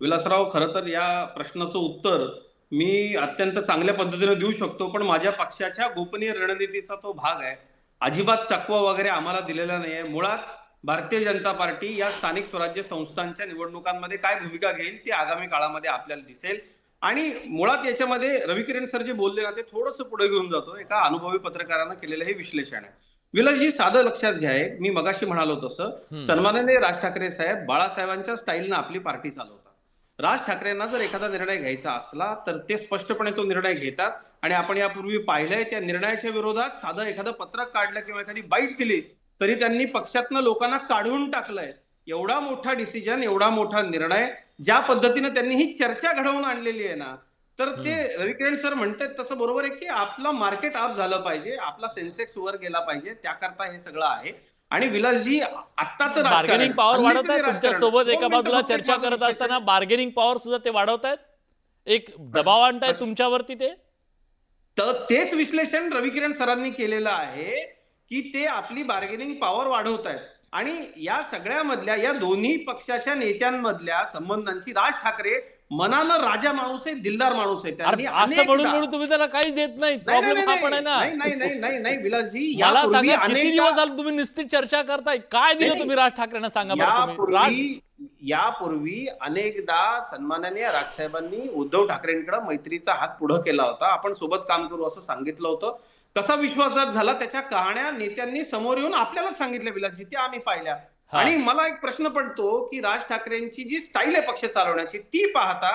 विलासराव, खरं तर या प्रश्नाचं उत्तर मी अत्यंत चांगल्या पद्धतीने देऊ शकतो, पण माझ्या पक्षाच्या गोपनीय रणनीतीचा तो भाग आहे. अजिबात चकवा वगैरे आम्हाला दिलेला नाहीये. मुळात भारतीय जनता पार्टी या स्थानिक स्वराज्य संस्थांच्या निवडणुकांमध्ये काय भूमिका घेईल ती आगामी काळामध्ये आपल्याला दिसेल. आणि मुळात याच्यामध्ये रविकिरण सर जे बोलले ना ते थोडंसं पुढे घेऊन जातो. एका अनुभवी पत्रकारानं केलेलं हे विश्लेषण आहे. विलासजी, साधं लक्षात घ्या, मी मगाशी म्हणालो तसं सन्माननीय राज ठाकरे साहेब बाळासाहेबांच्या स्टाईलनं आपली पार्टी चालवतात. राज ठाकरेंना जर एखादा निर्णय घ्यायचा असला तर ते स्पष्टपणे तो निर्णय घेतात. आणि आपण यापूर्वी पाहिलंय, त्या निर्णयाच्या विरोधात साधं एखादं पत्रक काढलं किंवा एखादी बाईट दिली तरी त्यांनी पक्षातनं लोकांना काढून टाकलंय. एवढा मोठा डिसिजन, एवढा मोठा निर्णय ज्या पद्धतीने त्यांनी ही चर्चा घडवून आणलेली आहे ना, तर ते रविकिरण सर म्हणतात तसं बरोबर आहे की आपला मार्केट अप झालं पाहिजे, आपला सेन्सेक्स वर गेला पाहिजे, त्याकरता हे सगळं आहे. आणि विलासजी आत्ताच बार्गेनिंग पॉवर वाढवत आहेत तुमच्या सोबत, एका बाजूला चर्चा करत असताना बार्गेनिंग पॉवर सुद्धा ते वाढवतायत, एक दबाव आणतायत तुमच्यावरती ते. तर तेच विश्लेषण रविकिरण सरांनी केलेलं आहे की ते आपली बार्गेनिंग पॉवर वाढवत आहेत. आणि या सगळ्यामधल्या या दोन्ही पक्षाच्या नेत्यांमधल्या संबंधांची राज ठाकरे मनानं राजा माणूस आहे, दिलदार माणूस आहे. त्यांनी असं म्हणून तुम्ही त्याला काहीच देत नाही, प्रॉब्लेम हा पण आहे ना. नाही विलासजी, मला सांगा किती दिवस झाले तुम्ही नुसती चर्चा करताय, काय दिलं तुम्ही राज ठाकरेंना सांगा बरं तुम्ही. यापूर्वी अनेकदा सन्माननीय राजसाहेबांनी उद्धव ठाकरेंकडे मैत्रीचा हात पुढे केला होता, आपण सोबत काम करू असं सांगितलं होतं. कसा विश्वासघात झाला त्याच्या कहाण्या नेत्यांनी समोर येऊन आपल्यालाच सांगितल्या विलासजी, त्या आम्ही पाहिल्या. आणि मला एक प्रश्न पडतो की राज ठाकरेंची जी स्टाईल आहे पक्ष चालवण्याची, ती पाहता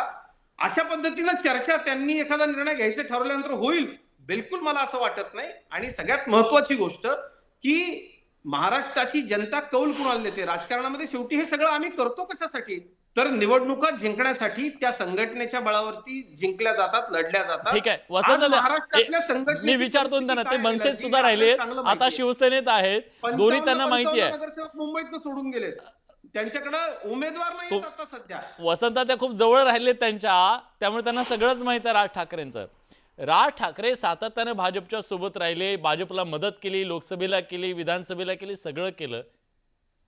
अशा पद्धतीनं चर्चा त्यांनी एखादा निर्णय घ्यायचं ठरवल्यानंतर होईल, बिलकुल मला असं वाटत नाही. आणि सगळ्यात महत्वाची गोष्ट की महाराष्ट्राची जनता कौल कुणाला देते राजकारणामध्ये. शेवटी हे सगळं आम्ही करतो कशासाठी, तर निवडणुका जिंकण्यासाठी. त्या संघटनेच्या बळावरती जिंकल्या जातात, लढल्या जातात. ठीक आहे वसंत, मी विचारतो त्यांना, ते मनसेत सुद्धा राहिले, आता शिवसेनेत आहेत, दोन्ही त्यांना माहिती आहे. नगरसेवक मुंबईत सोडून गेलेत, त्यांच्याकडे उमेदवार नाही आता सध्या. वसंत त्या खूप जवळ राहिले त्यांच्या, त्यामुळे त्यांना सगळंच माहिती आहे राज ठाकरेंचं. राज ठाकरे सातत्याने भाजपच्या सोबत राहिले, भाजपला मदत केली, लोकसभेला केली, विधानसभेला केली, सगळं केलं.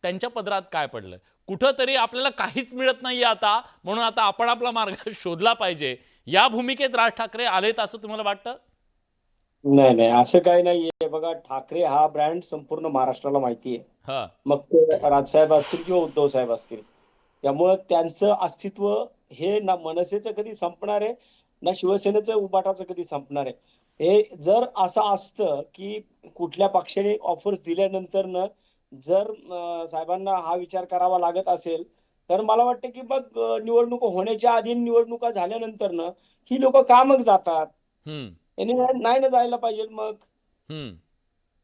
त्यांच्या पदरात काय पडलं? कुठंतरी आपल्याला काहीच मिळत नाहीये आता, म्हणून आता आपण आपला मार्ग शोधला पाहिजे, या भूमिकेत राज ठाकरे आलेत असं तुम्हाला वाटतं? नाही असं काही नाहीये. बघा, ठाकरे हा ब्रँड संपूर्ण महाराष्ट्राला माहिती आहे, मग ते राजसाहेब असतील किंवा उद्धव साहेब असतील. त्यामुळं त्यांचं अस्तित्व हे ना मनसेचं कधी संपणार आहे, ना शिवसेनेचं उबाटाचं कधी संपणार आहे. हे जर असं असतं की कुठल्या पक्षाने ऑफर्स दिल्यानंतर न जर साहेबांना हा विचार करावा लागत असेल, तर मला वाटतं की मग निवडणूक होण्याच्या आधी निवडणुका झाल्यानंतर न ही लोक का मग जातात, नाही ना जायला पाहिजे.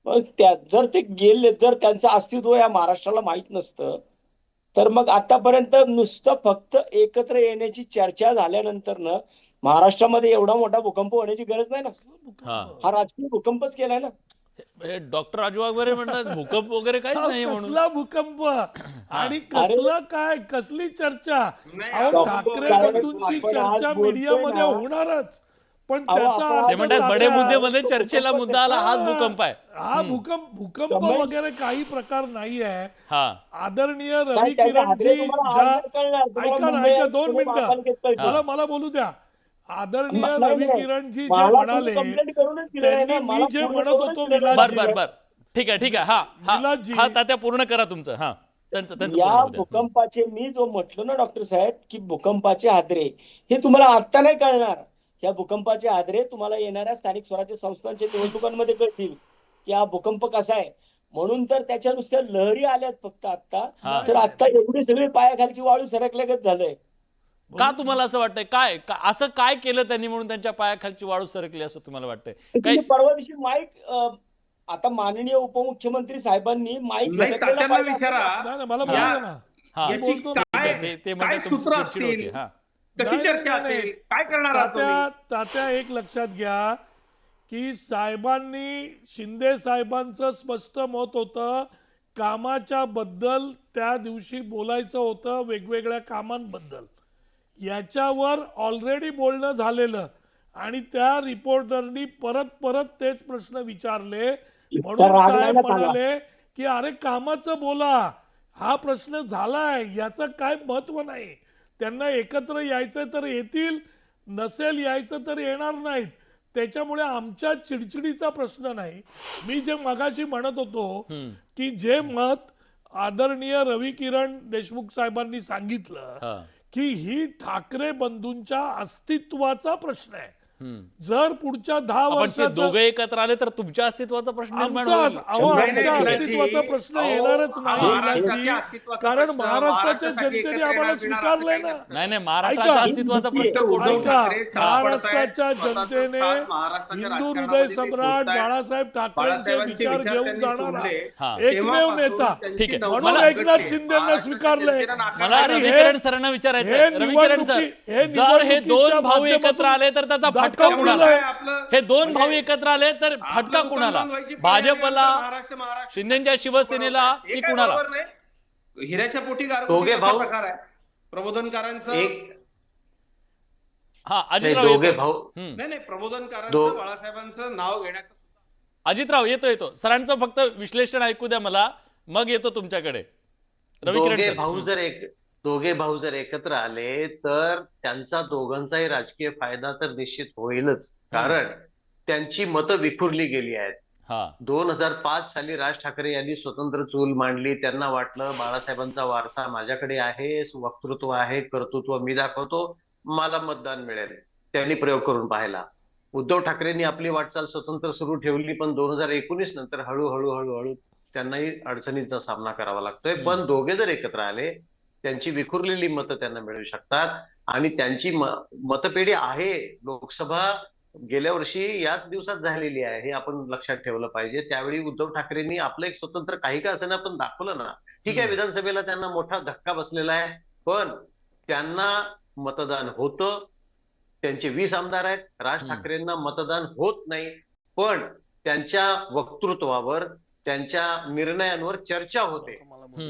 मग त्या जर ते गेले, जर त्यांचं अस्तित्व या महाराष्ट्राला माहित नसतं, तर मग आतापर्यंत नुसतं फक्त एकत्र येण्याची चर्चा झाल्यानंतर न महाराष्ट्रामध्ये एवढा मोठा भूकंप होण्याची गरज नाही ना. हा राजकीय भूकंपच केलाय ना. डॉक्टर राजू वगैरे म्हणतात भूकंप वगैरे काहीच नाही म्हणून. कसला भूकंप आणि कसला काय, कसली चर्चा. ठाकरे बंधूंची चर्चा मीडियामध्ये होणारच, पण त्याचा ते म्हणतात बडे मुद्द्यामध्ये चर्चेला मुद्दा आला, हाच भूकंप आहे. हा भूकंप वगैरे काही प्रकार नाही आहे. आदरणीय रवी किरणजी, ऐका 2 मिनिटं, मला बोलू द्या. आदरणीय रवी किरणजी जे म्हणाले, त्यांनी मी जे म्हणत होतो बर ठीक आहे तात्या पूर्ण करा तुमचं. या भूकंपाचे मी जो म्हटलो ना डॉक्टर साहेब की भूकंपाचे हादरे हे तुम्हाला आता नाही कळणार. या भूकंपाचे हादरे तुम्हाला येणाऱ्या स्थानिक स्वराज्य संस्थांच्या निवडणुकांमध्ये कळतील की हा भूकंप कसा आहे. म्हणून तर त्याच्या नुसत्या लहरी आल्यात फक्त आता. तर आता एवढी सगळी पायाखालची वाळू सरकल्यागत झालंय. का तुम्हाला असं वाटतंय? काय असं काय केलं त्यांनी म्हणून त्यांच्या पायाखालची वाळू सरकली असं तुम्हाला वाटतंय? परवा दिवशी माईक, आता माननीय उपमुख्यमंत्री साहेबांनी माईक विचारा, मला बोलू ना. कशी चर्चा असेल, काय करणार तात्या एक लक्षात घ्या की साहेबांनी, शिंदे साहेबांचं स्पष्ट मत होतं कामाच्या बद्दल, त्या दिवशी बोलायचं होतं वेगवेगळ्या कामांबद्दल. याच्यावर ऑलरेडी बोलणं झालेलं आणि त्या रिपोर्टरनी परत तेच प्रश्न विचारले, म्हणून साहेब म्हणाले की अरे कामाचं बोला, हा प्रश्न झालाय, याचं काय महत्व नाही. त्यांना एकत्र यायचं तर येतील, नसेल यायचं तर येणार नाहीत. त्याच्यामुळे आमच्या चिडचिडीचा प्रश्न नाही. मी जे मगाशी म्हणत होतो की जे मत आदरणीय रवी किरण देशमुख साहेबांनी सांगितलं की ही ठाकरे बंधूंच्या अस्तित्वाचा प्रश्न आहे, जर पुढच्या 10 आपण ते वर्षात दोघे एकत्र आले तर तुमच्या अस्तित्वाचा प्रश्न निर्माण होईल. आमच्या अस्तित्वाचा प्रश्न येणारच नाही इलाजी. कारण महाराष्ट्राच्या जनतेने आम्हाला स्वीकारलंय ना. नाही महाराष्ट्राच्या अस्तित्वाचा प्रश्न कोण ऐका, महाराष्ट्राच्या जनतेने हिंदू हृदय सम्राट बाळासाहेब ठाकरेंचे विचार घेऊन जाणारा एकमेव नेता ठीक आहे. म्हणून एकनाथ शिंदेना स्वीकारलंय. मला आणि हे- रविकिरण सरांना विचारायचं हे आहे. रविकिरण सर, निवडणुकी- जर हे दोन निवडणुकीच्या भाऊ एकत्र माध्यमातून आले तर त्याचा फटका दाखवलेलं कुणाला? आहे. हे दोन भाऊ एकत्र आले तर फटका कुणाला? भाजपला, शिंदेच्या शिवसेनेला की कुणाला? हिऱ्याच्या पोटी दोघे गारगोटी असा भाऊ- प्रकार आहे प्रबोधनकारांचं. हा नाही, अजितराव दोघे येतो. भाऊ नाही प्रबोधनकारांचं बाळासाहेबांचं नाव घेण्याचं अजितराव येतो सरांचं फक्त विश्लेषण ऐकू द्या मला, मग येतो तुमच्याकडे. रविकिरण दोघे सर. भाऊ जर एकत्र आले तर त्यांचा दोघांचाही राजकीय फायदा तर निश्चित होईलच. कारण त्यांची मतं विखुरली गेली आहेत. हा 2005 साली राज ठाकरे यांनी स्वतंत्र चूल मांडली. त्यांना वाटलं बाळासाहेबांचा वारसा माझ्याकडे आहे, वक्तृत्व आहे, कर्तृत्व मी दाखवतो, मला मतदान मिळेल. त्यांनी प्रयोग करून पाहिला. उद्धव ठाकरेंनी आपली वाटचाल स्वतंत्र सुरू ठेवली, पण 2019 नंतर हळूहळू त्यांनाही अडचणींचा सामना करावा लागतोय. पण दोघे जर एकत्र आले, त्यांची विखुरलेली मतं त्यांना मिळू शकतात आणि त्यांची मतपेढी आहे. लोकसभा गेल्या वर्षी याच दिवसात झालेली आहे, हे आपण लक्षात ठेवलं पाहिजे. त्यावेळी उद्धव ठाकरेंनी आपलं एक स्वतंत्र काही का असेना पण दाखवलं ना. ठीक आहे, विधानसभेला त्यांना मोठा धक्का बसलेला आहे, पण त्यांना मतदान होतं. त्यांचे 20 आमदार आहेत. राज ठाकरेंना मतदान होत नाही, पण त्यांच्या वक्तृत्वावर, त्यांच्या निर्णयांवर चर्चा होते.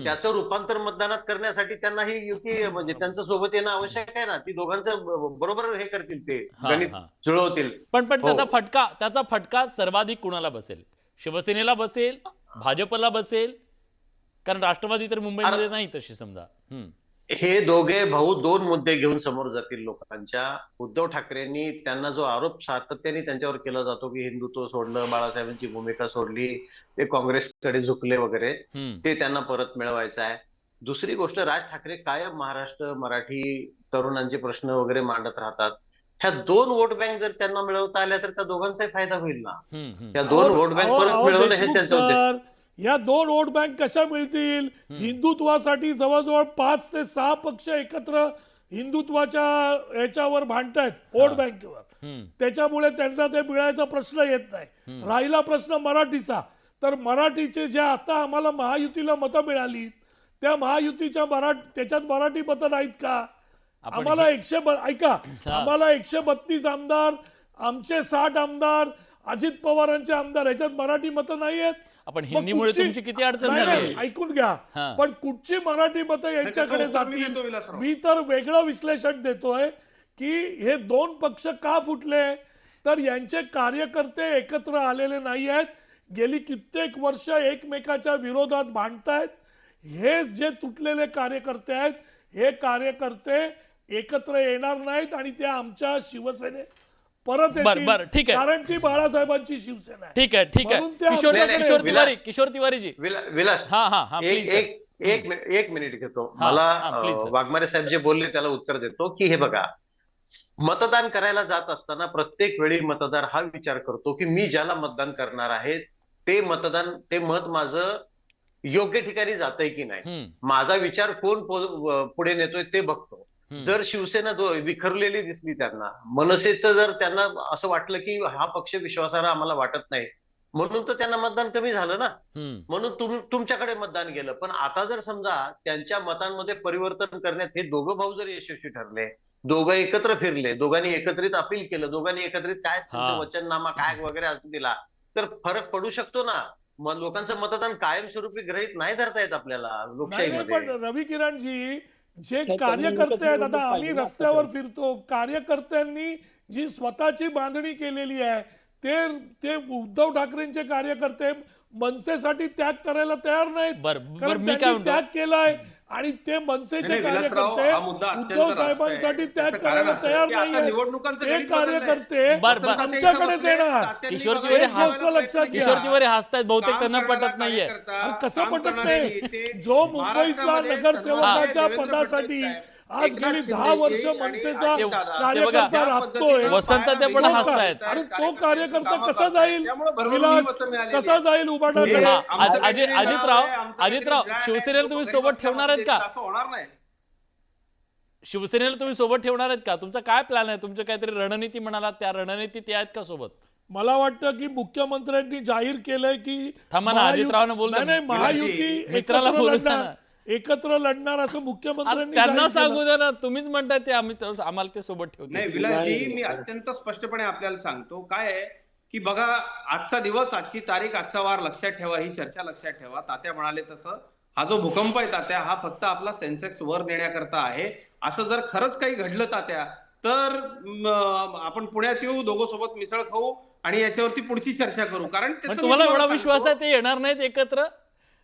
त्याचं रूपांतर मतदानात करण्यासाठी त्यांना ही युती म्हणजे त्यांच्या सोबत येणं आवश्यक आहे ना. ती दोघांचं बरोबर हे करतील, ते गणित जुळवतील. पण त्याचा फटका सर्वाधिक कुणाला बसेल? शिवसेनेला बसेल, भाजपला बसेल? कारण राष्ट्रवादी तर मुंबईमध्ये नाही तशी समजा. हे दोघे भाऊ 2 मुद्दे घेऊन समोर जातील लोकांच्या. उद्धव ठाकरेंनी त्यांना जो आरोप सातत्याने त्यांच्यावर केला जातो की हिंदुत्व सोडलं, बाळासाहेबांची भूमिका सोडली, ते काँग्रेसकडे झुकले वगैरे, ते त्यांना परत मिळवायचं आहे. दुसरी गोष्ट, राज ठाकरे कायम महाराष्ट्र मराठी तरुणांचे प्रश्न वगैरे मांडत राहतात. ह्या 2 वोट बँक जर त्यांना मिळवता आल्या तर त्या दोघांचाही फायदा होईल ना. त्या 2 वोट बँक परत मिळवणं हे त्यांचं उद्देश. या 2 वोट बँक कशा मिळतील? हिंदुत्वासाठी जवळजवळ 5 ते 6 पक्ष एकत्र हिंदुत्वाच्या याच्यावर भांडतायत वोट बँकेवर. त्याच्यामुळे त्यांना ते मिळायचा प्रश्न येत नाही. राहिला प्रश्न मराठीचा, तर मराठीचे जे आता आम्हाला महायुतीला मतं मिळाली, त्या महायुतीच्या त्याच्यात मराठी मतं नाहीत का? आम्हाला आम्हाला 132 आमदार, आमचे 60 आमदार, अजित पवारांचे आमदार, ह्याच्यात मराठी मतं नाही आहेत. आपण हिंदीमुळे तुमची किती अडचण झाली? ऐकून घ्या, पण कुठची मराठी मतं यांच्याकडे जातील? मी तर वेगळं विश्लेषण देतोय की हे 2 पक्ष का फुटले, तर यांचे कार्यकर्ते एकत्र आलेले नाही आहेत. गेली कित्येक वर्ष एकमेकाच्या विरोधात भांडतायत. हे जे तुटलेले कार्यकर्ते आहेत, हे कार्यकर्ते एकत्र येणार नाहीत आणि ते आमच्या शिवसेने परत बर ठीक आहे, कारण ती बाळासाहेबांची शिवसेना आहे. ठीक आहे. किशोर तिवारीजी विलास, एक मिनिट घेतो. मला वाघमारे साहेब जे बोलले त्याला उत्तर देतो की हे बघा, मतदान करायला जात असताना प्रत्येक वेळी मतदार हा विचार करतो की मी ज्याला मतदान करणार आहे ते मत माझं योग्य ठिकाणी जातंय की नाही, माझा विचार कोण पुढे नेतोय ते बघतो. जर शिवसेना विखरलेली दिसली त्यांना, मनसेचं जर त्यांना असं वाटलं की हा पक्ष विश्वासार्ह आम्हाला वाटत नाही, म्हणून तर त्यांना मतदान कमी झालं ना, म्हणून तुमच्याकडे मतदान गेलं. पण आता जर समजा त्यांच्या मतांमध्ये परिवर्तन करण्यात हे दोघं भाऊ जर यशस्वी ठरले, दोघं एकत्र फिरले, दोघांनी एकत्रित अपील केलं, दोघांनी एकत्रित काय वचननामा काय वगैरे असं दिला, तर फरक पडू शकतो ना. मग लोकांचं मतदान कायमस्वरूपी गृहीत नाही धरता येत आपल्याला लोकशाहीमध्ये. पण रवी किरणजी, जे कार्यकर्ते आहेत, आता आम्ही रस्त्यावर फिरतो, कार्यकर्त्यांनी जी स्वतःची बांधणी केलेली आहे, ते उद्धव ठाकरेंचे कार्यकर्ते मनसेसाठी त्याग करायला तयार नाहीत. कारण त्यांनी त्याग केलाय आणि ते मनसेचे कार्यकर्ते उद्धव साहेबांसाठी त्याग करायला तयार नाही. ते कार्यकर्ते आमच्याकडेच येणार. किशोर तिवारी हसतायत, बहुतेक त्यांना पटत नाहीये. कसं पटत नाही? जो मुंबईतला नगरसेवकाच्या पदासाठी आज एकनाथ गेली शिंदे 10 वर्ष आणि मनसेचा अजित दादा कार्यकर्ता या राबतोय. पद्धतीनं वसंत ते पण बाहेर हसतायत. निघून आणि तो कार्यकर्त्यांची कार्यकर्ता कामं कसा करतायत. जाईल त्यामुळे भरभरून विलास, मतं मिळालेली कसा आहेत. जाईल उबाटाकडे? हे हा, आमचं काहीतरी नाव आहे, अजितराव आमचं काहीतरी शिवसेनेला लोकं तुम्ही गरीब सोबत असल्यामुळे ठेवणार आहेत का? असं होणार नाही. शिवसेनेला तुम्ही सोबत ठेवणार आहेत का? तुमचा काय प्लॅन आहे? तुमचं काहीतरी रणनीती म्हणालात, त्या रणनीतीत आहेत का सोबत? मला वाटतं की मुख्यमंत्र्यांनी जाहीर केलंय की थांबा ना, महायु- अजितरावांना बोलू द्या. नाही, नाही, महायुती मित्राला एकत्र बोलू द्या लढणार, ना. एकत्र लढणार असं अरे मुख्यमंत्र्यांनी त्यांना जाहीर सांगू केलं. द्या ना, तुम्हीच म्हणताय ते आम्हाला ते सोबत ठेवते. नाही विलासजी, मी अत्यंत स्पष्टपणे आपल्याला सांगतो काय आहे की बघा, आजचा दिवस, आजची तारीख, आजचा वार लक्षात ठेवा, ही चर्चा लक्षात ठेवा. तात्या म्हणाले तसं हा जो भूकंप आहे तात्या, हा फक्त आपला सेन्सेक्स वर नेण्याकरता आहे. असं जर खरंच काही घडलं तात्या, तर आपण पुण्यात येऊ, दोघं सोबत मिसळ खाऊ आणि याच्यावरती पुढची चर्चा करू. कारण पण त्याचं तुम्हाला मी एवढा सांगतो, विश्वास आहे ते येणार नाहीत एकत्र?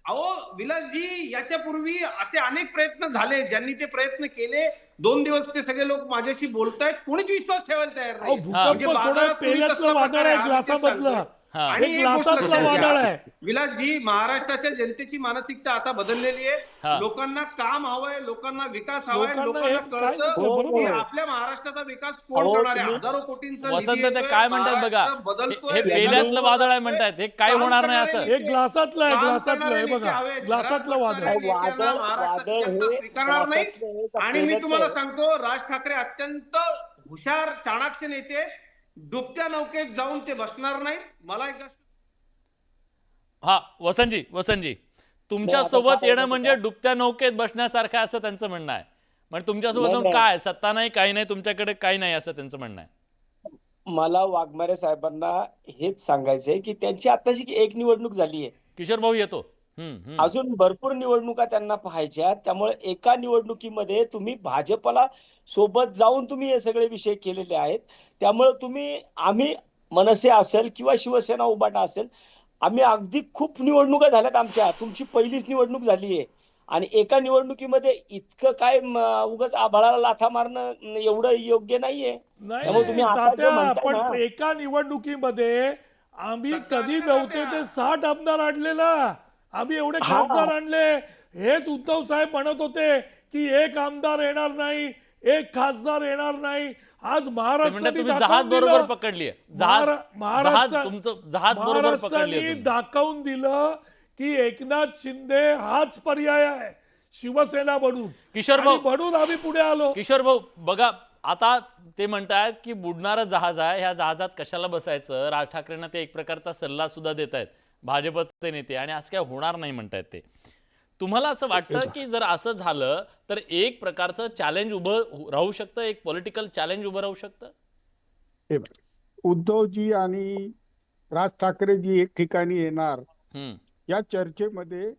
अहो विलासजी, याच्यापूर्वी असे अनेक प्रयत्न झाले, ज्यांनी ते प्रयत्न केले. 2 दिवस ते सगळे लोक माझ्याशी बोलतायत, कोणीच विश्वास ठेवायला तयार अहो, नाही. भूकंप म्हणजे सोडा, बाजारात तुम्ही पेल्यातलं तसला वादळ प्रकार आहे हा, मी ते ग्लासामधलं. सांगतोय. हा. आणि हे एक गोष्ट ग्लासातलं लक्षात वादळ घ्या, आहे. विलासजी, महाराष्ट्राच्या जनतेची मानसिकता आता बदललेली हा. आहे. लोकांना काम हवंय, लोकांना विकास हवाय, लोकांना लोकांना हे काय कळतं नको, बरोबर की आहे. आपल्या महाराष्ट्राचा विकास कोण अहो, करणार आहे. तुम्ही- हजारो कोटींचा निधी वसंत ते येतोय, काय म्हणतात बघा, महाराष्ट्र बदलतोय, हे पेल्यातलं लोक वादळ आहे बदलतोय. म्हणतात, हे काय काम होणार नाही करणारे असं. हे ग्लासातलं आहे, काम ग्लासातलं करणारे आहे नेते बघा, हवेत, ग्लासातलं घरात वादळ. बसणारे नेत्यांना वादळ महाराष्ट्राची वादळ जनता हे स्वीकारणार नाही. ग्लासातलं आहे का आणि मी पेल्याचं तुम्हाला आहे? सांगतो, राज ठाकरे अत्यंत हुशार, चाणाक्ष नेते, डुबत्या नौकेत जाऊन ते बसणार नाहीत. मला एकदा हा, वसंतजी तुमच्या आता सोबत काय येणं होतं म्हणजे का? डुबत्या नौकेत बसण्यासारखं आहे असं त्यांचं म्हणणं आहे. म्हणजे तुमच्यासोबत नाही, जाऊन नाही. काय सत्ता नाही, काही नाही, तुमच्याकडे काही नाही असं त्यांचं म्हणणं आहे. मला वाघमारे साहेबांना हेच सांगायचंय की त्यांची आताची एक निवडणूक झाली आहे. किशोर भाऊ येतो. अजून भरपूर निवडणुका त्यांना पाहायच्या. त्यामुळे एका निवडणुकीमध्ये तुम्ही भाजपला सोबत जाऊन तुम्ही हे सगळे विषय केलेले आहेत. त्यामुळे आम्ही मनसे असेल किंवा शिवसेना उभाटा असेल, आम्ही अगदी खूप निवडणुका झाल्यात आमच्या. तुमची पहिलीच निवडणूक झाली आहे आणि एका निवडणुकीमध्ये इतकं काय उगाच आभाळाला लाथा मारणं एवढं योग्य नाहीये. नाही त्यामुळे तुम्ही आता जे तात्या, म्हणताय पण ना, एका निवडणुकीमध्ये आम्ही कधी नव्हते ते 60 आमदार आणले ना, आम्ही एवढे हा. खासदार आणले. हेच उद्धव साहेब म्हणत होते की एक आमदार येणार नाही, एक खासदार येणार नाही. आज ते म्हणतात महाराष्ट्राने तुम्ही दाखवून जहाज बरोबर दिलं. पकडली जहाज तुमचं जहाज बरोबर पकडली महाराष्ट्राने दाखवून दिलं की एकनाथ शिंदे हाच पर्याय आहे शिवसेना बनून. किशोर आणि भाऊ म्हणून आम्ही पुढे आलो. किशोर भाऊ बघा, आता ते म्हणतायत की बुडणारं जहाज आहे, ह्या जहाजात कशाला बसायचं. राज ठाकरेंना ते एक प्रकारचा सल्ला सुद्धा देत आहेत भाजपचे नेते, आणि असं काय होणार नाही म्हणतायत ते. तुम्हाला असं वाटतं की जर असं झालं तर एक प्रकारचं चॅलेंज उभं राहू शकतं, एक पॉलिटिकल चॅलेंज उभं राहू शकतं? हे बघ, उद्धवजी आणि राज ठाकरेजी एक ठिकाणी येणार हम्म, या चर्चेमध्ये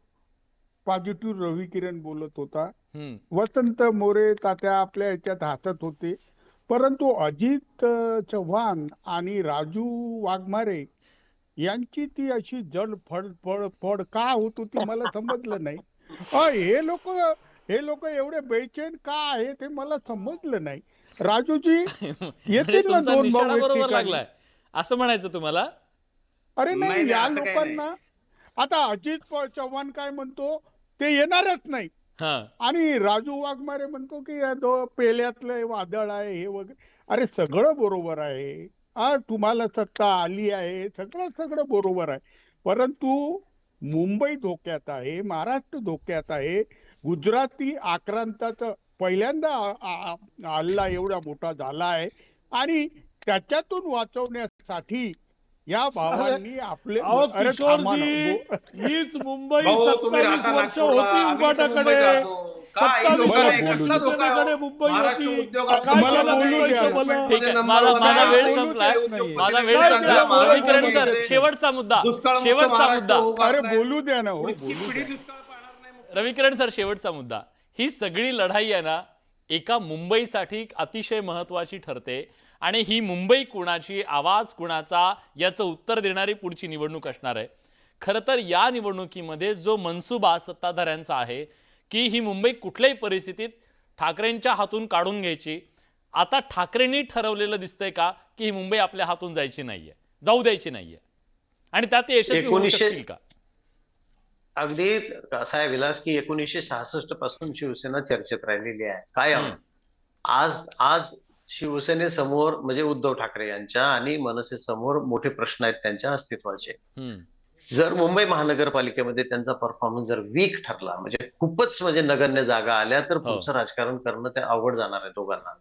पॉझिटिव्ह रवी किरण बोलत होता. हम्म. वसंत मोरे तात्या आपल्या याच्यात हसत होते. परंतु अजित चव्हाण आणि राजू वाघमारे यांची ती अशी जड फड का होत होती मला समजलं नाही. हे लोक एवढे बेचैन का आहे ते मला समजलं नाही. राजूजी म्हणजे येतील ना तुमचा दोन निशाणा भाऊ एक बरोबर ठिकाणी. लागलाय असं म्हणायचं तुम्हाला? अरे नाही, नाही, या असं काही लोकांना आता अजित चव्हाण काय म्हणतो ते येणारच नाही हा, आणि राजू वाघमारे म्हणतो की पेल्यातलं वादळ आहे हे वगैरे. अरे सगळं बरोबर आहे. तुम्हाला सत्ता आली आहे, सगळं बरोबर आहे. परंतु मुंबई धोक्यात आहे, महाराष्ट्र धोक्यात आहे. गुजराती आक्रांताचा पहिल्यांदा हल्ला एवढा मोठा झाला आहे आणि त्याच्यातून वाचवण्यासाठी या भावांनी आपले अहो अरे थांबा ना. किशोरजी, हीच मुंबई भाऊ, तुम्ही 27 राहता वर्ष नागपूरला, होती आम्ही इथं उबाटाकडे. मुंबईत राहतो. काय 27 लोकांना वर्ष कसला धोका आहे? शिवसेनेकडे मुंबई महाराष्ट्र होती. उद्योगात काय मला केलं बोलू मुंबईचं द्या. भलं? ठीक आहे, नंबर माझा वन माझा आहे. वेळ बोलू संपलाय. दे, उद्योगपती माझा नाही. वेळ काय संपला. केलं? रवी किरण सर, महाराष्ट्र शेवटचा मुद्दा, दुष्काळमुक्त शेवटचा महाराष्ट्र मुद्दा. उभा अरे करायचा. बोलू द्या ना हो, पुढची बोलू पिढी द्या. दुष्काळ पाहणार नाही. रवी किरण सर, शेवटचा मुद्दा. ही सगळी लढाई आहे ना, एका मुंबईसाठी अतिशय महत्वाची ठरते आणि ही मुंबई कुणाची, आवाज कुणाचा, याचं उत्तर देणारी पुढची निवडणूक असणार आहे. खरं तर या निवडणुकीमध्ये जो मनसुबा सत्ताधाऱ्यांचा आहे की ही मुंबई कुठल्याही परिस्थितीत ठाकरेंच्या हातून काढून घ्यायची, आता ठाकरेंनी ठरवलेलं दिसतंय का की ही मुंबई आपल्या हातून जाऊ द्यायची नाहीये, आणि त्यात ते यशस्वी होऊ 1900 शकतील का? अगदी असं आहे विलास की 1966 पासून शिवसेना चर्चेत राहिलेली आहे कायम. आज आज शिवसेनेसमोर म्हणजे उद्धव ठाकरे यांच्या आणि मनसे समोर मोठे प्रश्न आहेत त्यांच्या अस्तित्वाचे. जर मुंबई महानगरपालिकेमध्ये त्यांचा परफॉर्मन्स जर वीक ठरला, म्हणजे खूपच म्हणजे नगण्य जागा आल्या, तर पुढचं राजकारण करणं ते अवघड जाणार आहे दोघांना.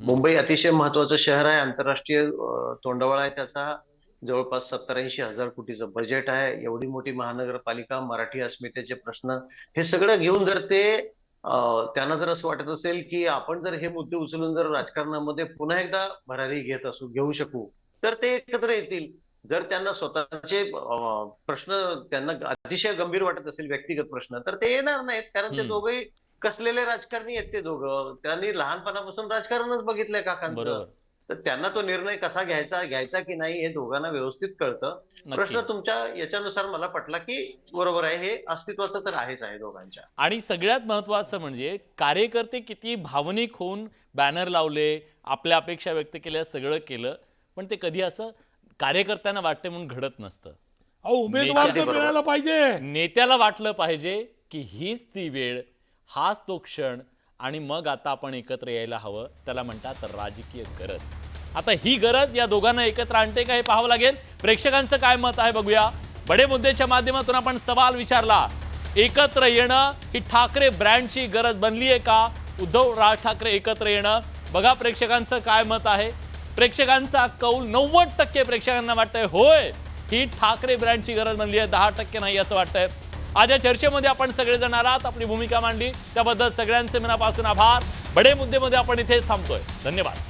मुंबई अतिशय महत्वाचं शहर आहे, आंतरराष्ट्रीय तोंडवळ आहे त्याचा. जवळपास 70-80 हजार कोटीचं बजेट आहे. एवढी मोठी महानगरपालिका, मराठी अस्मितेचे प्रश्न, हे सगळं घेऊन जर ते त्यांना जर असं वाटत असेल की आपण जर हे मुद्दे उचलून जर राजकारणामध्ये पुन्हा एकदा भरारी घेऊ शकू, तर ते एकत्र येतील. जर त्यांना स्वतःचे प्रश्न त्यांना अतिशय गंभीर वाटत असेल, व्यक्तिगत प्रश्न, तर ते येणार नाहीत. कारण ते दोघंही कसलेले राजकारणी आहेत. ते दोघं त्यांनी लहानपणापासून राजकारणच बघितलंय काकांचं. तर त्यांना तो निर्णय कसा घ्यायचा की नाही हे दोघांना व्यवस्थित कळतं. प्रश्न तुमच्या याच्यानुसार मला पटला की बरोबर आहे, हे अस्तित्वाचं तर आहेच आहे दोघांच्या. आणि सगळ्यात महत्वाचं म्हणजे कार्यकर्ते किती भावनिक होऊन बॅनर लावले, आपल्या अपेक्षा व्यक्त केल्या, सगळं केलं, पण ते कधी असं कार्यकर्त्यांना वाटते म्हणून घडत नसतं. उमेदवार तर मिळायला पाहिजे. नेत्याला वाटलं पाहिजे की हीच ती वेळ, हाच तो क्षण, आणि मग आता आपण एकत्र यायला हवं. त्याला म्हणतात राजकीय गरज. आता ही गरज या दोघांना एकत्र आणते का हे पाहावं लागेल. प्रेक्षकांचं काय मत आहे बघूया. बडे मुद्द्याच्या माध्यमातून आपण सवाल विचारला, एकत्र येणं ही ठाकरे ब्रँडची गरज बनली आहे का? उद्धव राज ठाकरे एकत्र येणं, बघा प्रेक्षकांचं काय मत आहे. प्रेक्षकांचा कौल 90% प्रेक्षकांना वाटतंय होय, ही ठाकरे ब्रँडची गरज बनली आहे. 10% नाही असं वाटतंय. आज या चर्चेमध्ये आपण सगळेजण आलात, आपली भूमिका मांडली, त्याबद्दल सगळ्यांचे मनापासून आभार. बडे मुद्देमध्ये आपण इथे थांबतोय. धन्यवाद.